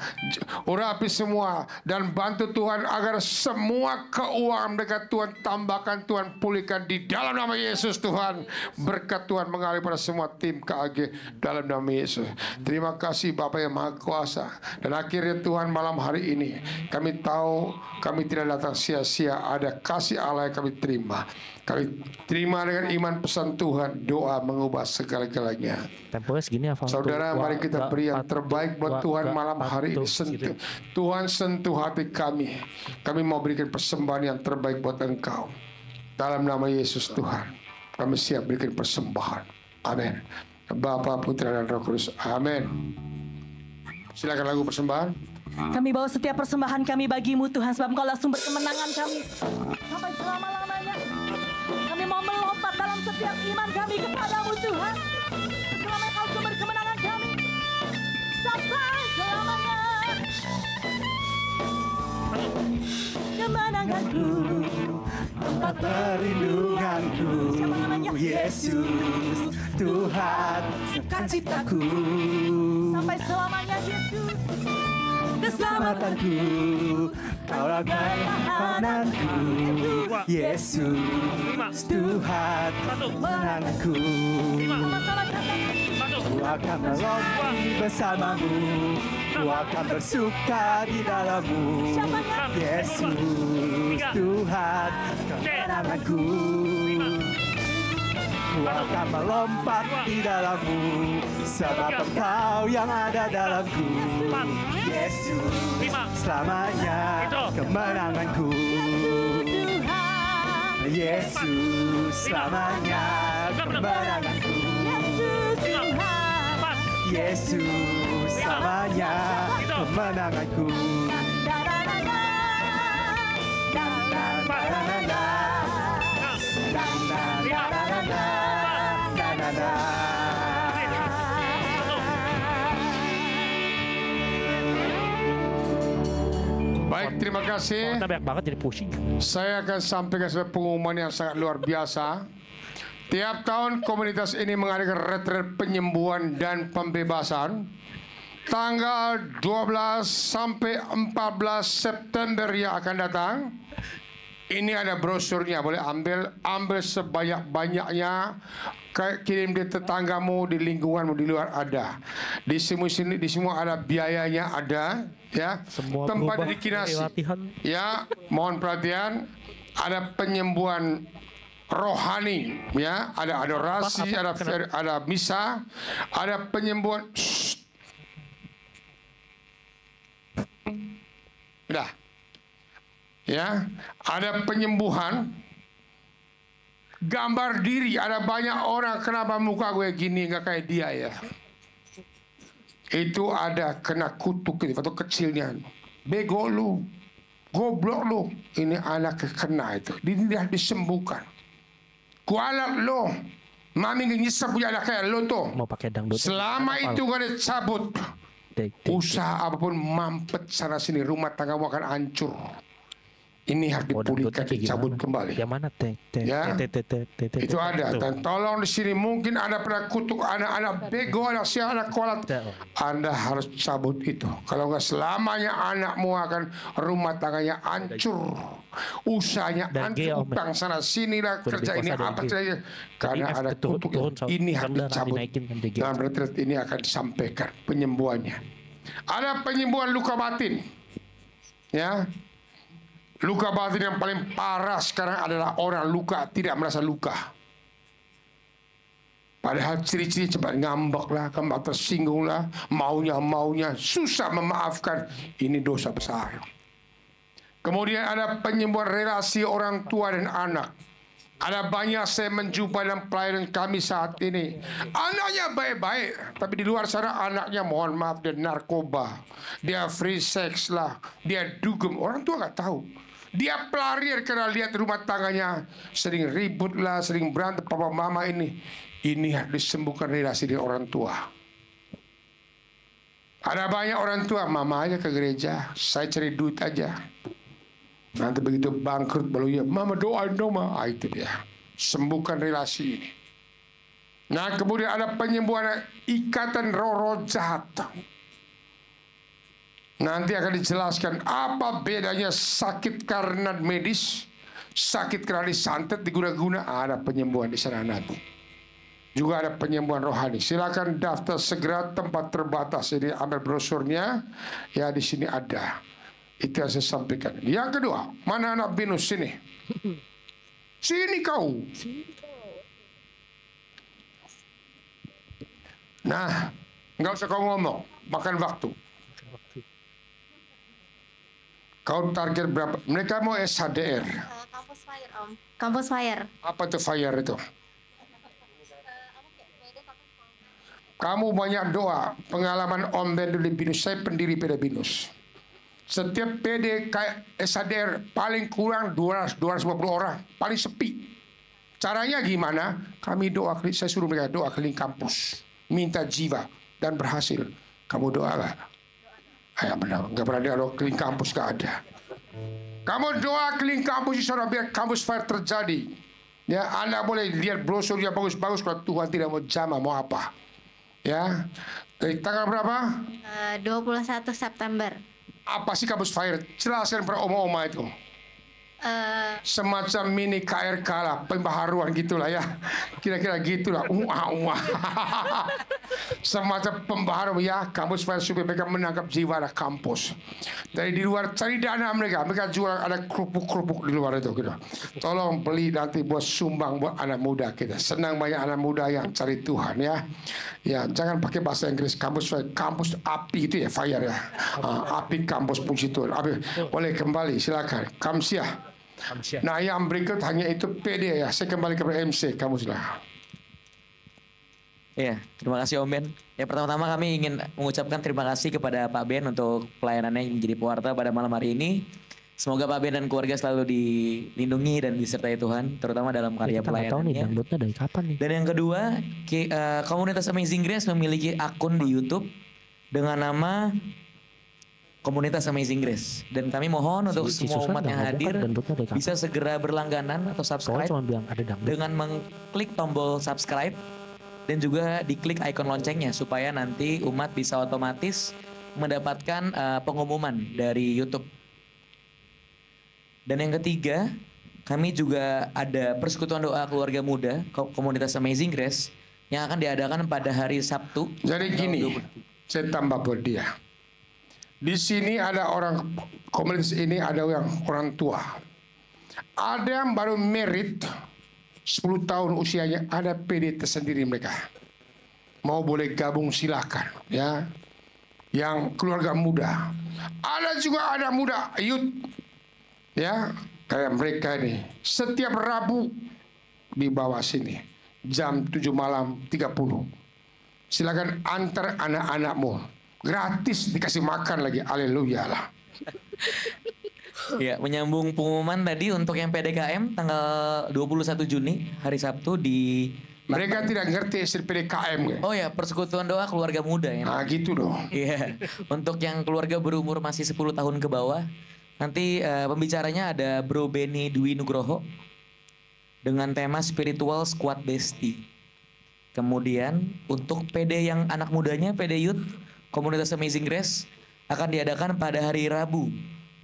Speaker 5: urapi semua, dan bantu Tuhan agar semua keuangan mereka Tuhan tambahkan, Tuhan pulihkan di dalam nama Yesus Tuhan. Berkat Tuhan mengalir pada semua tim KAG dalam nama Yesus. Terima kasih Bapa yang Maha Kuasa. Dan akhirnya Tuhan, malam hari ini kami tahu kami tidak datang sia-sia. Ada kasih Allah yang kami terima. Kami terima dengan iman pesan Tuhan. Doa mengubah segala-galanya.
Speaker 4: Temponya segini apa?
Speaker 5: Saudara, mari kita beri yang terbaik buat Tuhan malam hari ini. Tuhan sentuh hati kami. Kami mau berikan persembahan yang terbaik buat Engkau. Dalam nama Yesus Tuhan, kami siap berikan persembahan. Amin. Bapa, Putra, dan Roh Kudus. Amin. Silakan lagu persembahan.
Speaker 3: Kami bawa setiap persembahan kami bagi-Mu Tuhan, sebab Engkaulah sumber kemenangan kami sampai selama-lamanya. Kami mau melompat dalam setiap iman kami kepadamu Tuhan. Selama Engkau sumber kemenangan kami sampai selamanya. Kemenanganku, tempat perlindunganku, Yesus Tuhan sukacitaku sampai selamanya. Yesus keselamatanku, Kaulah pertahananku, Yesus Tuhan menanganku. Ku akan melompat bersamamu, ku akan bersuka di dalammu, Yesus Tuhan kemenanganku. Ku akan melompat di dalammu, sebab Engkau yang ada dalamku, Yesus selamanya kemenanganku. Yesus selamanya kemenanganku. Yesus selamanya kemenanganku.
Speaker 5: Baik, terima kasih.
Speaker 4: Banyak banget jadi pusing.
Speaker 5: Saya akan sampaikan sebuah pengumuman yang sangat luar biasa. Tiap tahun komunitas ini mengadakan retret penyembuhan dan pembebasan. Tanggal 12 sampai 14 September yang akan datang. Ini ada brosurnya, boleh ambil sebanyak-banyaknya. Kirim di tetanggamu, di lingkunganmu, di luar ada. Di semua ada biayanya, ada ya.
Speaker 4: Semua
Speaker 5: tempat
Speaker 4: berubah
Speaker 5: dedikasi.
Speaker 4: latihan.
Speaker 5: Ya, mohon perhatian. Ada penyembuhan rohani, ya. Ada adorasi, ada misa, ada penyembuhan. Udah. Ya, ada penyembuhan. Gambar diri, ada banyak orang kenapa muka gue gini nggak kayak dia ya. Itu ada kena kutuk itu atau kecilnya. Bego lu, goblok lu. Ini anak kena itu. Dia disembuhkan. Kualat lu. Mami nyesap punya anak kayak lu tuh.
Speaker 4: Mau pakai dangdut.
Speaker 5: Selama itu gak ada cabut. Usaha apapun mampet sana sini, rumah tanggamu akan hancur. Ini harus dipulihkan, dicabut kembali.
Speaker 4: Yang mana
Speaker 5: ya, itu ada. Dan tolong di sini mungkin ada pernah kutuk anak-anak bego, anak kualat. Anda harus cabut itu. Kalau nggak selamanya anakmu akan rumah tangganya hancur, usahanya hancur, utang sana sini lah, kerja ini apa saja. Karena ada kutuk ini harus dicabut. Dalam retret ini akan disampaikan penyembuhannya. Ada penyembuhan luka batin, ya. Luka batin yang paling parah sekarang adalah orang luka tidak merasa luka. Padahal ciri-ciri cepat ngambek lah, kembali tersinggung lah, maunya, susah memaafkan. Ini dosa besar. Kemudian ada penyembuhan relasi orang tua dan anak. Ada banyak saya menjumpai dalam pelayanan kami saat ini. Anaknya baik-baik, tapi di luar sana anaknya mohon maaf dia narkoba, dia free sex lah, dia dugem. Orang tua nggak tahu. Dia pelarian karena lihat rumah tangganya sering ribut lah, sering berantem papa mama ini. Ini harus disembuhkan relasi dengan orang tua. Ada banyak orang tua, mama aja ke gereja, saya cari duit aja. Nanti begitu bangkrut baru ya, mama doain dong ma. Itu dia, sembuhkan relasi ini. Nah kemudian ada penyembuhan ikatan roh-roh jahat. Nanti akan dijelaskan apa bedanya sakit karena medis, sakit karena disantet, diguna-guna. Ada penyembuhan di sana nanti. Juga ada penyembuhan rohani. Silakan daftar segera, tempat terbatas. Ini ambil brosurnya, ya di sini ada. Itu yang saya sampaikan. Yang kedua, mana anak binus sini? Sini kau. Nah, nggak usah kau ngomong, makan waktu. Kau target berapa? Mereka mau SHDR.
Speaker 6: Kampus Fire, Om. Kampus Fire.
Speaker 5: Apa itu Fire itu? Kamu banyak doa. Pengalaman Om Ben dulu di Binus. Saya pendiri PD Binus. Setiap PD kayak SHDR paling kurang 250 orang. Paling sepi. Caranya gimana? Kami doa, saya suruh mereka doa keliling kampus. Minta jiwa. Dan berhasil. Kamu doa gak? Ya benar. Gak pernah doa keliling kampus, gak ada. Kamu doa keliling kampus, saudara, biar kampus Fire terjadi. Ya, Anda boleh lihat brosur yang bagus-bagus kalau Tuhan tidak mau jamah, mau apa. Ya, dari tanggal berapa?
Speaker 6: 21 September.
Speaker 5: Apa sih kampus Fire? Jelaskan pada oma-oma itu. Semacam mini KRK lah, pembaharuan gitulah ya. Kira-kira gitulah. Semacam pembaharuan ya, kampus Fire supaya mereka menangkap jiwa kampus. Dari di luar cari dana mereka jual, ada kerupuk-kerupuk di luar itu gitu. Tolong beli nanti buat sumbang buat anak muda kita. Senang banyak anak muda yang cari Tuhan ya. Ya, jangan pakai bahasa Inggris. Kampus Fire, kampus api itu ya, Fire ya. Api kampus puji Tuhan. Boleh kembali, silakan. Kamsiah. Nah yang berikut hanya itu PD ya. Saya kembali ke MC, kamu silakan.
Speaker 1: Iya, terima kasih Om Ben. Ya pertama-tama kami ingin mengucapkan terima kasih kepada Pak Ben untuk pelayanannya yang menjadi pewarta pada malam hari ini. Semoga Pak Ben dan keluarga selalu dilindungi dan disertai Tuhan, terutama dalam karya pelayanannya.
Speaker 4: Dari kapan nih?
Speaker 1: Dan yang kedua, komunitas Amazing Grace memiliki akun di YouTube dengan nama Komunitas Amazing Grace. Dan kami mohon untuk semua umat yang hadir bisa segera berlangganan atau subscribe dengan mengklik tombol subscribe dan juga diklik ikon loncengnya supaya nanti umat bisa otomatis mendapatkan pengumuman dari YouTube. Dan yang ketiga, kami juga ada persekutuan doa keluarga muda Komunitas Amazing Grace yang akan diadakan pada hari Sabtu.
Speaker 5: Jadi gini, saya tambah buat dia. Di sini ada orang komunitas ini, ada yang orang tua. Ada yang baru merit 10 tahun usianya, ada PD tersendiri mereka. Mau boleh gabung silakan ya. Yang keluarga muda. Ada juga ada muda youth. Ya, kayak mereka ini. Setiap Rabu di bawah sini jam 7 malam 30. Silakan antar anak-anakmu. Gratis dikasih makan lagi, haleluya lah.
Speaker 1: Ya, menyambung pengumuman tadi untuk yang PDKM tanggal 21 Juni hari Sabtu di
Speaker 5: mereka tidak ngerti istilah PDKM.
Speaker 1: Oh ya, Persekutuan Doa Keluarga Muda ya.
Speaker 5: Nah gitu dong.
Speaker 1: Iya, untuk yang keluarga berumur masih 10 tahun ke bawah, nanti pembicaranya ada Bro Benny Dwi Nugroho dengan tema Spiritual Squad Bestie. Kemudian untuk PD yang anak mudanya, PD Youth Komunitas Amazing Grace akan diadakan pada hari Rabu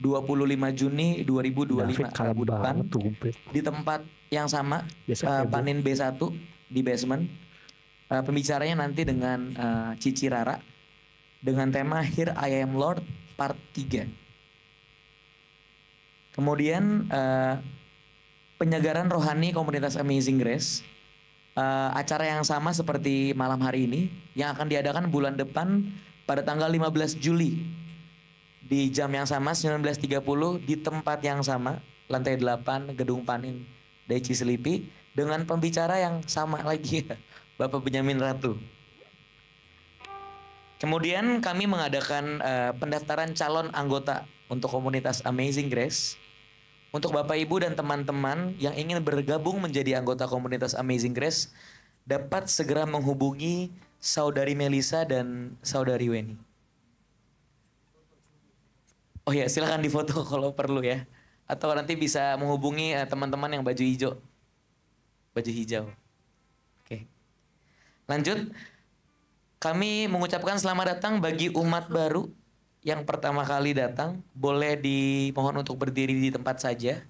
Speaker 1: 25 Juni 2025 Rabu depan di tempat yang sama Panin B1 di basement. Pembicaranya nanti dengan Cici Rara dengan tema Here I Am Lord Part 3. Kemudian penyegaran rohani Komunitas Amazing Grace, acara yang sama seperti malam hari ini yang akan diadakan bulan depan pada tanggal 15 Juli di jam yang sama 19.30 di tempat yang sama lantai 8 Gedung Panin Deci Selipi dengan pembicara yang sama lagi Bapak Benyamin Ratu. Kemudian kami mengadakan pendaftaran calon anggota untuk Komunitas Amazing Grace. Untuk Bapak Ibu dan teman-teman yang ingin bergabung menjadi anggota Komunitas Amazing Grace dapat segera menghubungi Saudari Melisa dan Saudari Weni. Oh ya, silakan difoto kalau perlu ya. Atau nanti bisa menghubungi teman-teman yang baju hijau. Baju hijau. Oke. Lanjut. Kami mengucapkan selamat datang bagi umat baru yang pertama kali datang. Boleh dimohon untuk berdiri di tempat saja.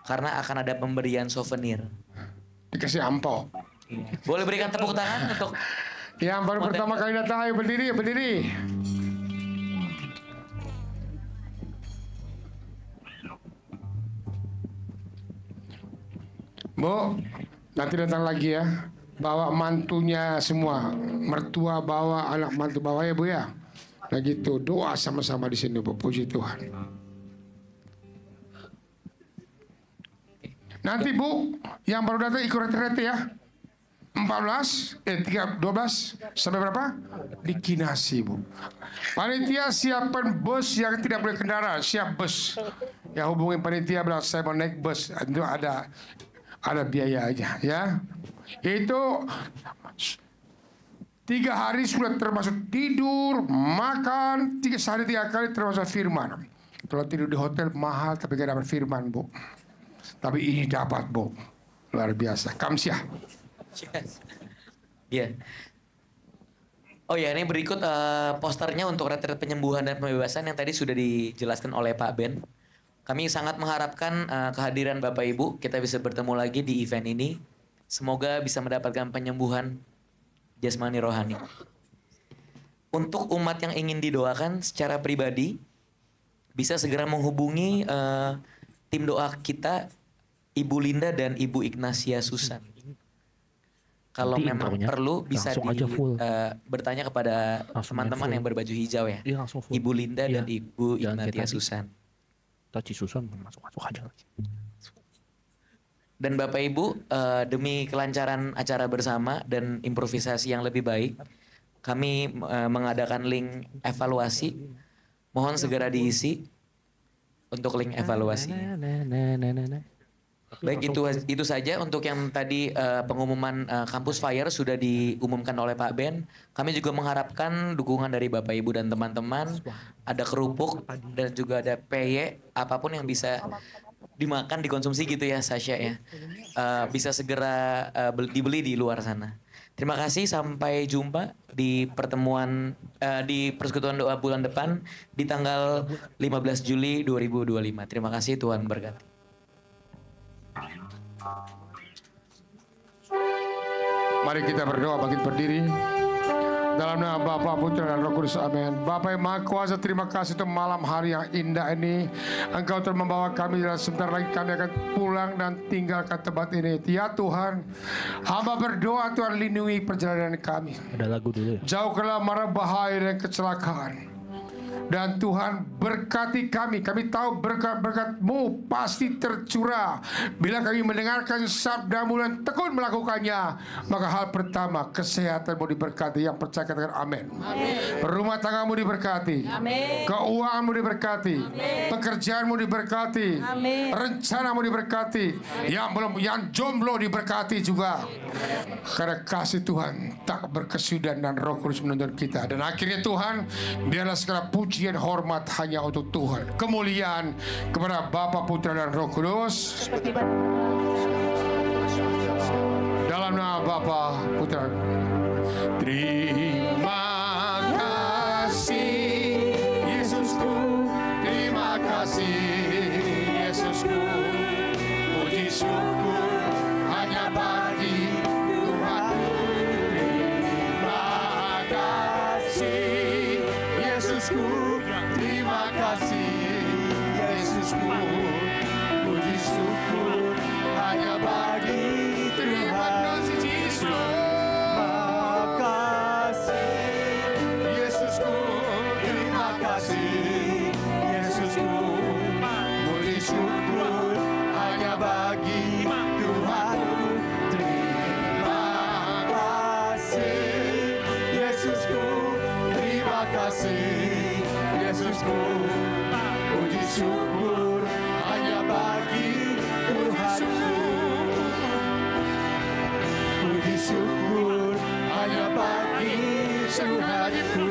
Speaker 1: Karena akan ada pemberian souvenir.
Speaker 5: Dikasih ampau.
Speaker 1: Boleh berikan tepuk tangan untuk
Speaker 5: yang baru pertama kali datang. Ayo berdiri, berdiri. Bu, nanti datang lagi ya. Bawa mantunya semua. Mertua bawa, anak mantu bawa ya Bu ya. Nah gitu, doa sama-sama di sini Bu. Puji Tuhan. Nanti Bu, yang baru datang ikut retret ya. 12 sampai berapa? Di Kinasi Bu. Panitia siapkan bus yang tidak boleh kendaraan, siap bus. Ya hubungin panitia bilang saya mau naik bus, itu ada biaya aja ya. Itu 3 hari sudah termasuk tidur, makan, 3 hari 3 kali termasuk firman. Kalau tidur di hotel mahal tapi gak dapat firman Bu. Tapi ini dapat Bu, luar biasa. Kamsiah.
Speaker 1: Iya. Oh ya, ini berikut posternya untuk retret penyembuhan dan pembebasan yang tadi sudah dijelaskan oleh Pak Ben. Kami sangat mengharapkan kehadiran Bapak Ibu, kita bisa bertemu lagi di event ini. Semoga bisa mendapatkan penyembuhan jasmani rohani. Untuk umat yang ingin didoakan secara pribadi, bisa segera menghubungi tim doa kita, Ibu Linda dan Ibu Ignacia Susan. Kalau
Speaker 4: Nanti
Speaker 1: memang
Speaker 4: intronya
Speaker 1: perlu bisa
Speaker 4: langsung aja full.
Speaker 1: bertanya kepada
Speaker 4: Langsung
Speaker 1: teman-teman
Speaker 4: full.
Speaker 1: yang berbaju hijau ya.
Speaker 4: Iya, langsung full.
Speaker 1: Ibu Linda
Speaker 4: Iya.
Speaker 1: dan Ibu
Speaker 4: Jangan kayak
Speaker 1: Ignacia
Speaker 4: tadi.
Speaker 1: Susan.
Speaker 4: Taci Susan masuk aja.
Speaker 1: Dan Bapak Ibu, demi kelancaran acara bersama dan improvisasi yang lebih baik, kami mengadakan link evaluasi. Mohon segera diisi untuk link evaluasi. Baik, itu saja untuk yang tadi pengumuman Campus Fire sudah diumumkan oleh Pak Ben. Kami juga mengharapkan dukungan dari Bapak Ibu dan teman-teman. Ada kerupuk dan juga ada peye, apapun yang bisa dimakan, dikonsumsi gitu ya Sasha ya. Bisa segera dibeli di luar sana. Terima kasih, sampai jumpa di pertemuan di persekutuan doa bulan depan di tanggal 15 Juli 2025. Terima kasih, Tuhan berkati.
Speaker 5: Mari kita berdoa, bangkit berdiri. Dalam nama Bapa, Putra dan Roh Kudus, amin. Bapa yang Maha Kuasa, terima kasih untuk malam hari yang indah ini. Engkau telah membawa kami, dan sebentar lagi kami akan pulang dan tinggalkan tempat ini. Ya Tuhan, hamba berdoa Tuhan lindungi perjalanan kami.
Speaker 4: Ada lagu dulu ya.
Speaker 5: Jauhkanlah mara bahaya dan kecelakaan. Dan Tuhan berkati kami. Kami tahu berkat-berkat-Mu pasti tercurah. Bila kami mendengarkan sabda-Mu dan tekun melakukannya, maka hal pertama, kesehatan-Mu diberkati. Yang percaya katakan amin. Rumah tangga-Mu diberkati. Keuangan-Mu diberkati. Pekerjaan-Mu diberkati. Rencana-Mu diberkati. Yang jomblo diberkati juga. Karena kasih Tuhan tak berkesudahan dan Roh Kudus menuntun kita. Dan akhirnya Tuhan, biarlah segala pujian hormat hanya untuk Tuhan. Kemuliaan kepada Bapa, Putra dan Roh Kudus. Dalam nama Bapa, Putra. Terima kasih Yesusku, terima kasih Yesusku. Puji syukur hanya bagi Tuhanku. Terima kasih Yesusku, terima kasih Yesusku. Puji syukur hanya bagi terima kasih Yesus. Yesusku, terima kasih Yesusku. Puji syukur hanya bagi Tuhanku. Terima kasih Yesusku, terima kasih Yesusku. Puji syukur hanya bagi Tuhanku. Puji syukur hanya bagi Tuhanku.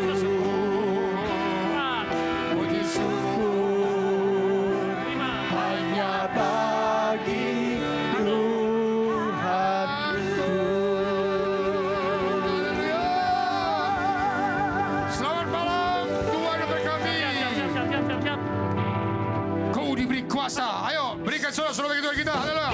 Speaker 5: Puji syukur kuasa. Ayo, berikan sorak-sorai bagi Tuhan kita. Haleluya.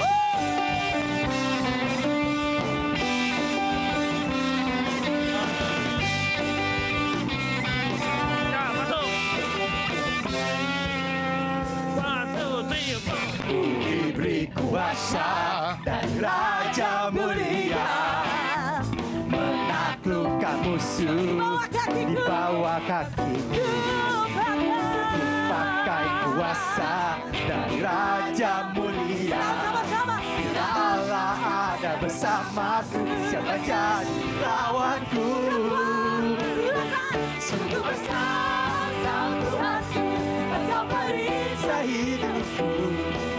Speaker 2: Diberi kuasa dan Raja mulia, menaklukkan musuh di bawah kakiku. Pakai kuasa dan Raja mulia, Allah ada bersamaku, siapa jadi lawanku? Sungguh besar kau Tuhanku, Engkau perisai hidupku.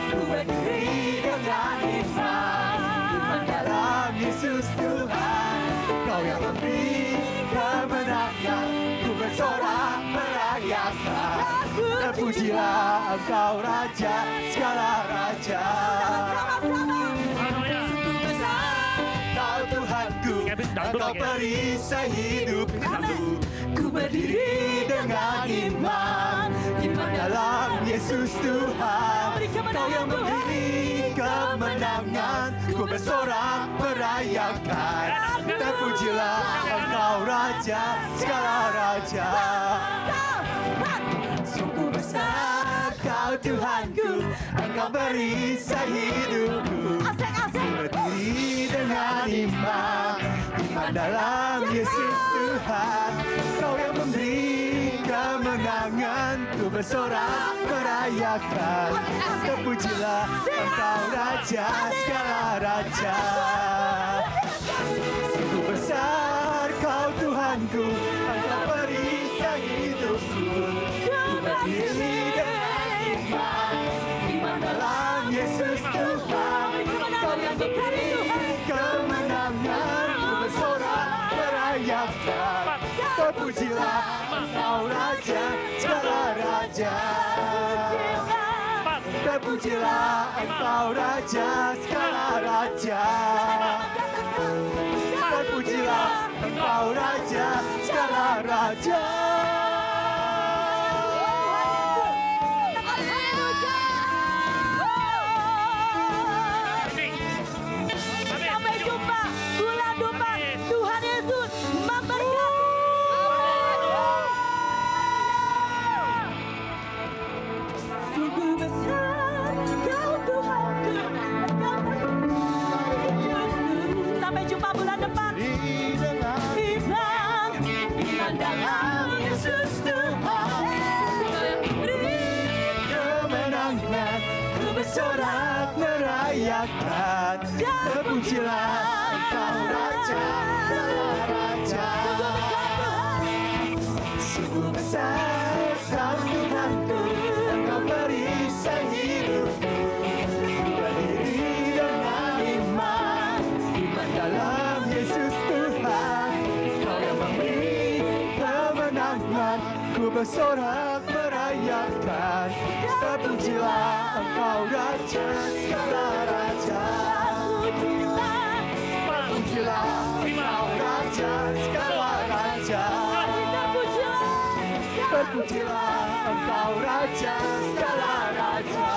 Speaker 2: Ku berdiri dengan iman, iman dalam Yesus Tuhan. Kau yang memberi kemenangan, ku bersorak merayakan. Terpujilah Engkau Raja, segala Raja. Sungguh besar Kau Tuhanku, Engkau perisai hidupku. Ku berdiri dengan iman, iman dalam Yesus Tuhan. Kau yang memberi kemenangan, ku bersorak merayakan. Terpujilah Engkau Raja, segala Raja. Sungguh besar Kau Tuhanku, Engkau perisai hidupku. Berdiri dengan iman, iman dalam Yesus Tuhan. Kau yang memberi kemenangan, ku bersorak merayakan. Terpujilah Engkau Raja, segala Raja. Sungguh besar Kau Tuhanku, Engkau perisai hidupku. Berdiri dengan iman, iman dalam Yesus Tuhan. Kau yang memberi kemenangan, ku bersorak merayakan. Terpujilah Engkau Raja, segala Raja. Terpujilah Engkau Raja, segala Raja. Terpujilah Engkau Raja, segala Raja.
Speaker 3: Sampai jumpa bulan depan. Tuhan Yesus memberkati. Sungguh besar Kau Tuhanku, Engkau hidupku. Sampai jumpa bulan depan. Iman dalam Yesus Tuhan. Beri
Speaker 2: kemenangan, ku bersorak merayakan. Terpujilah Engkau Raja, segala Raja. Sungguh besar Kau Tuhanku, Engkau perisai hidupku. Berdiri dengan iman, iman dalam Yesus Tuhan. Kau yang memberi kemenangan, ku bersorak merayakan. Terpujilah Engkau Raja, segala Raja. Terpujilah Engkau Raja, segala Raja. Terpujilah Engkau Raja, segala Raja.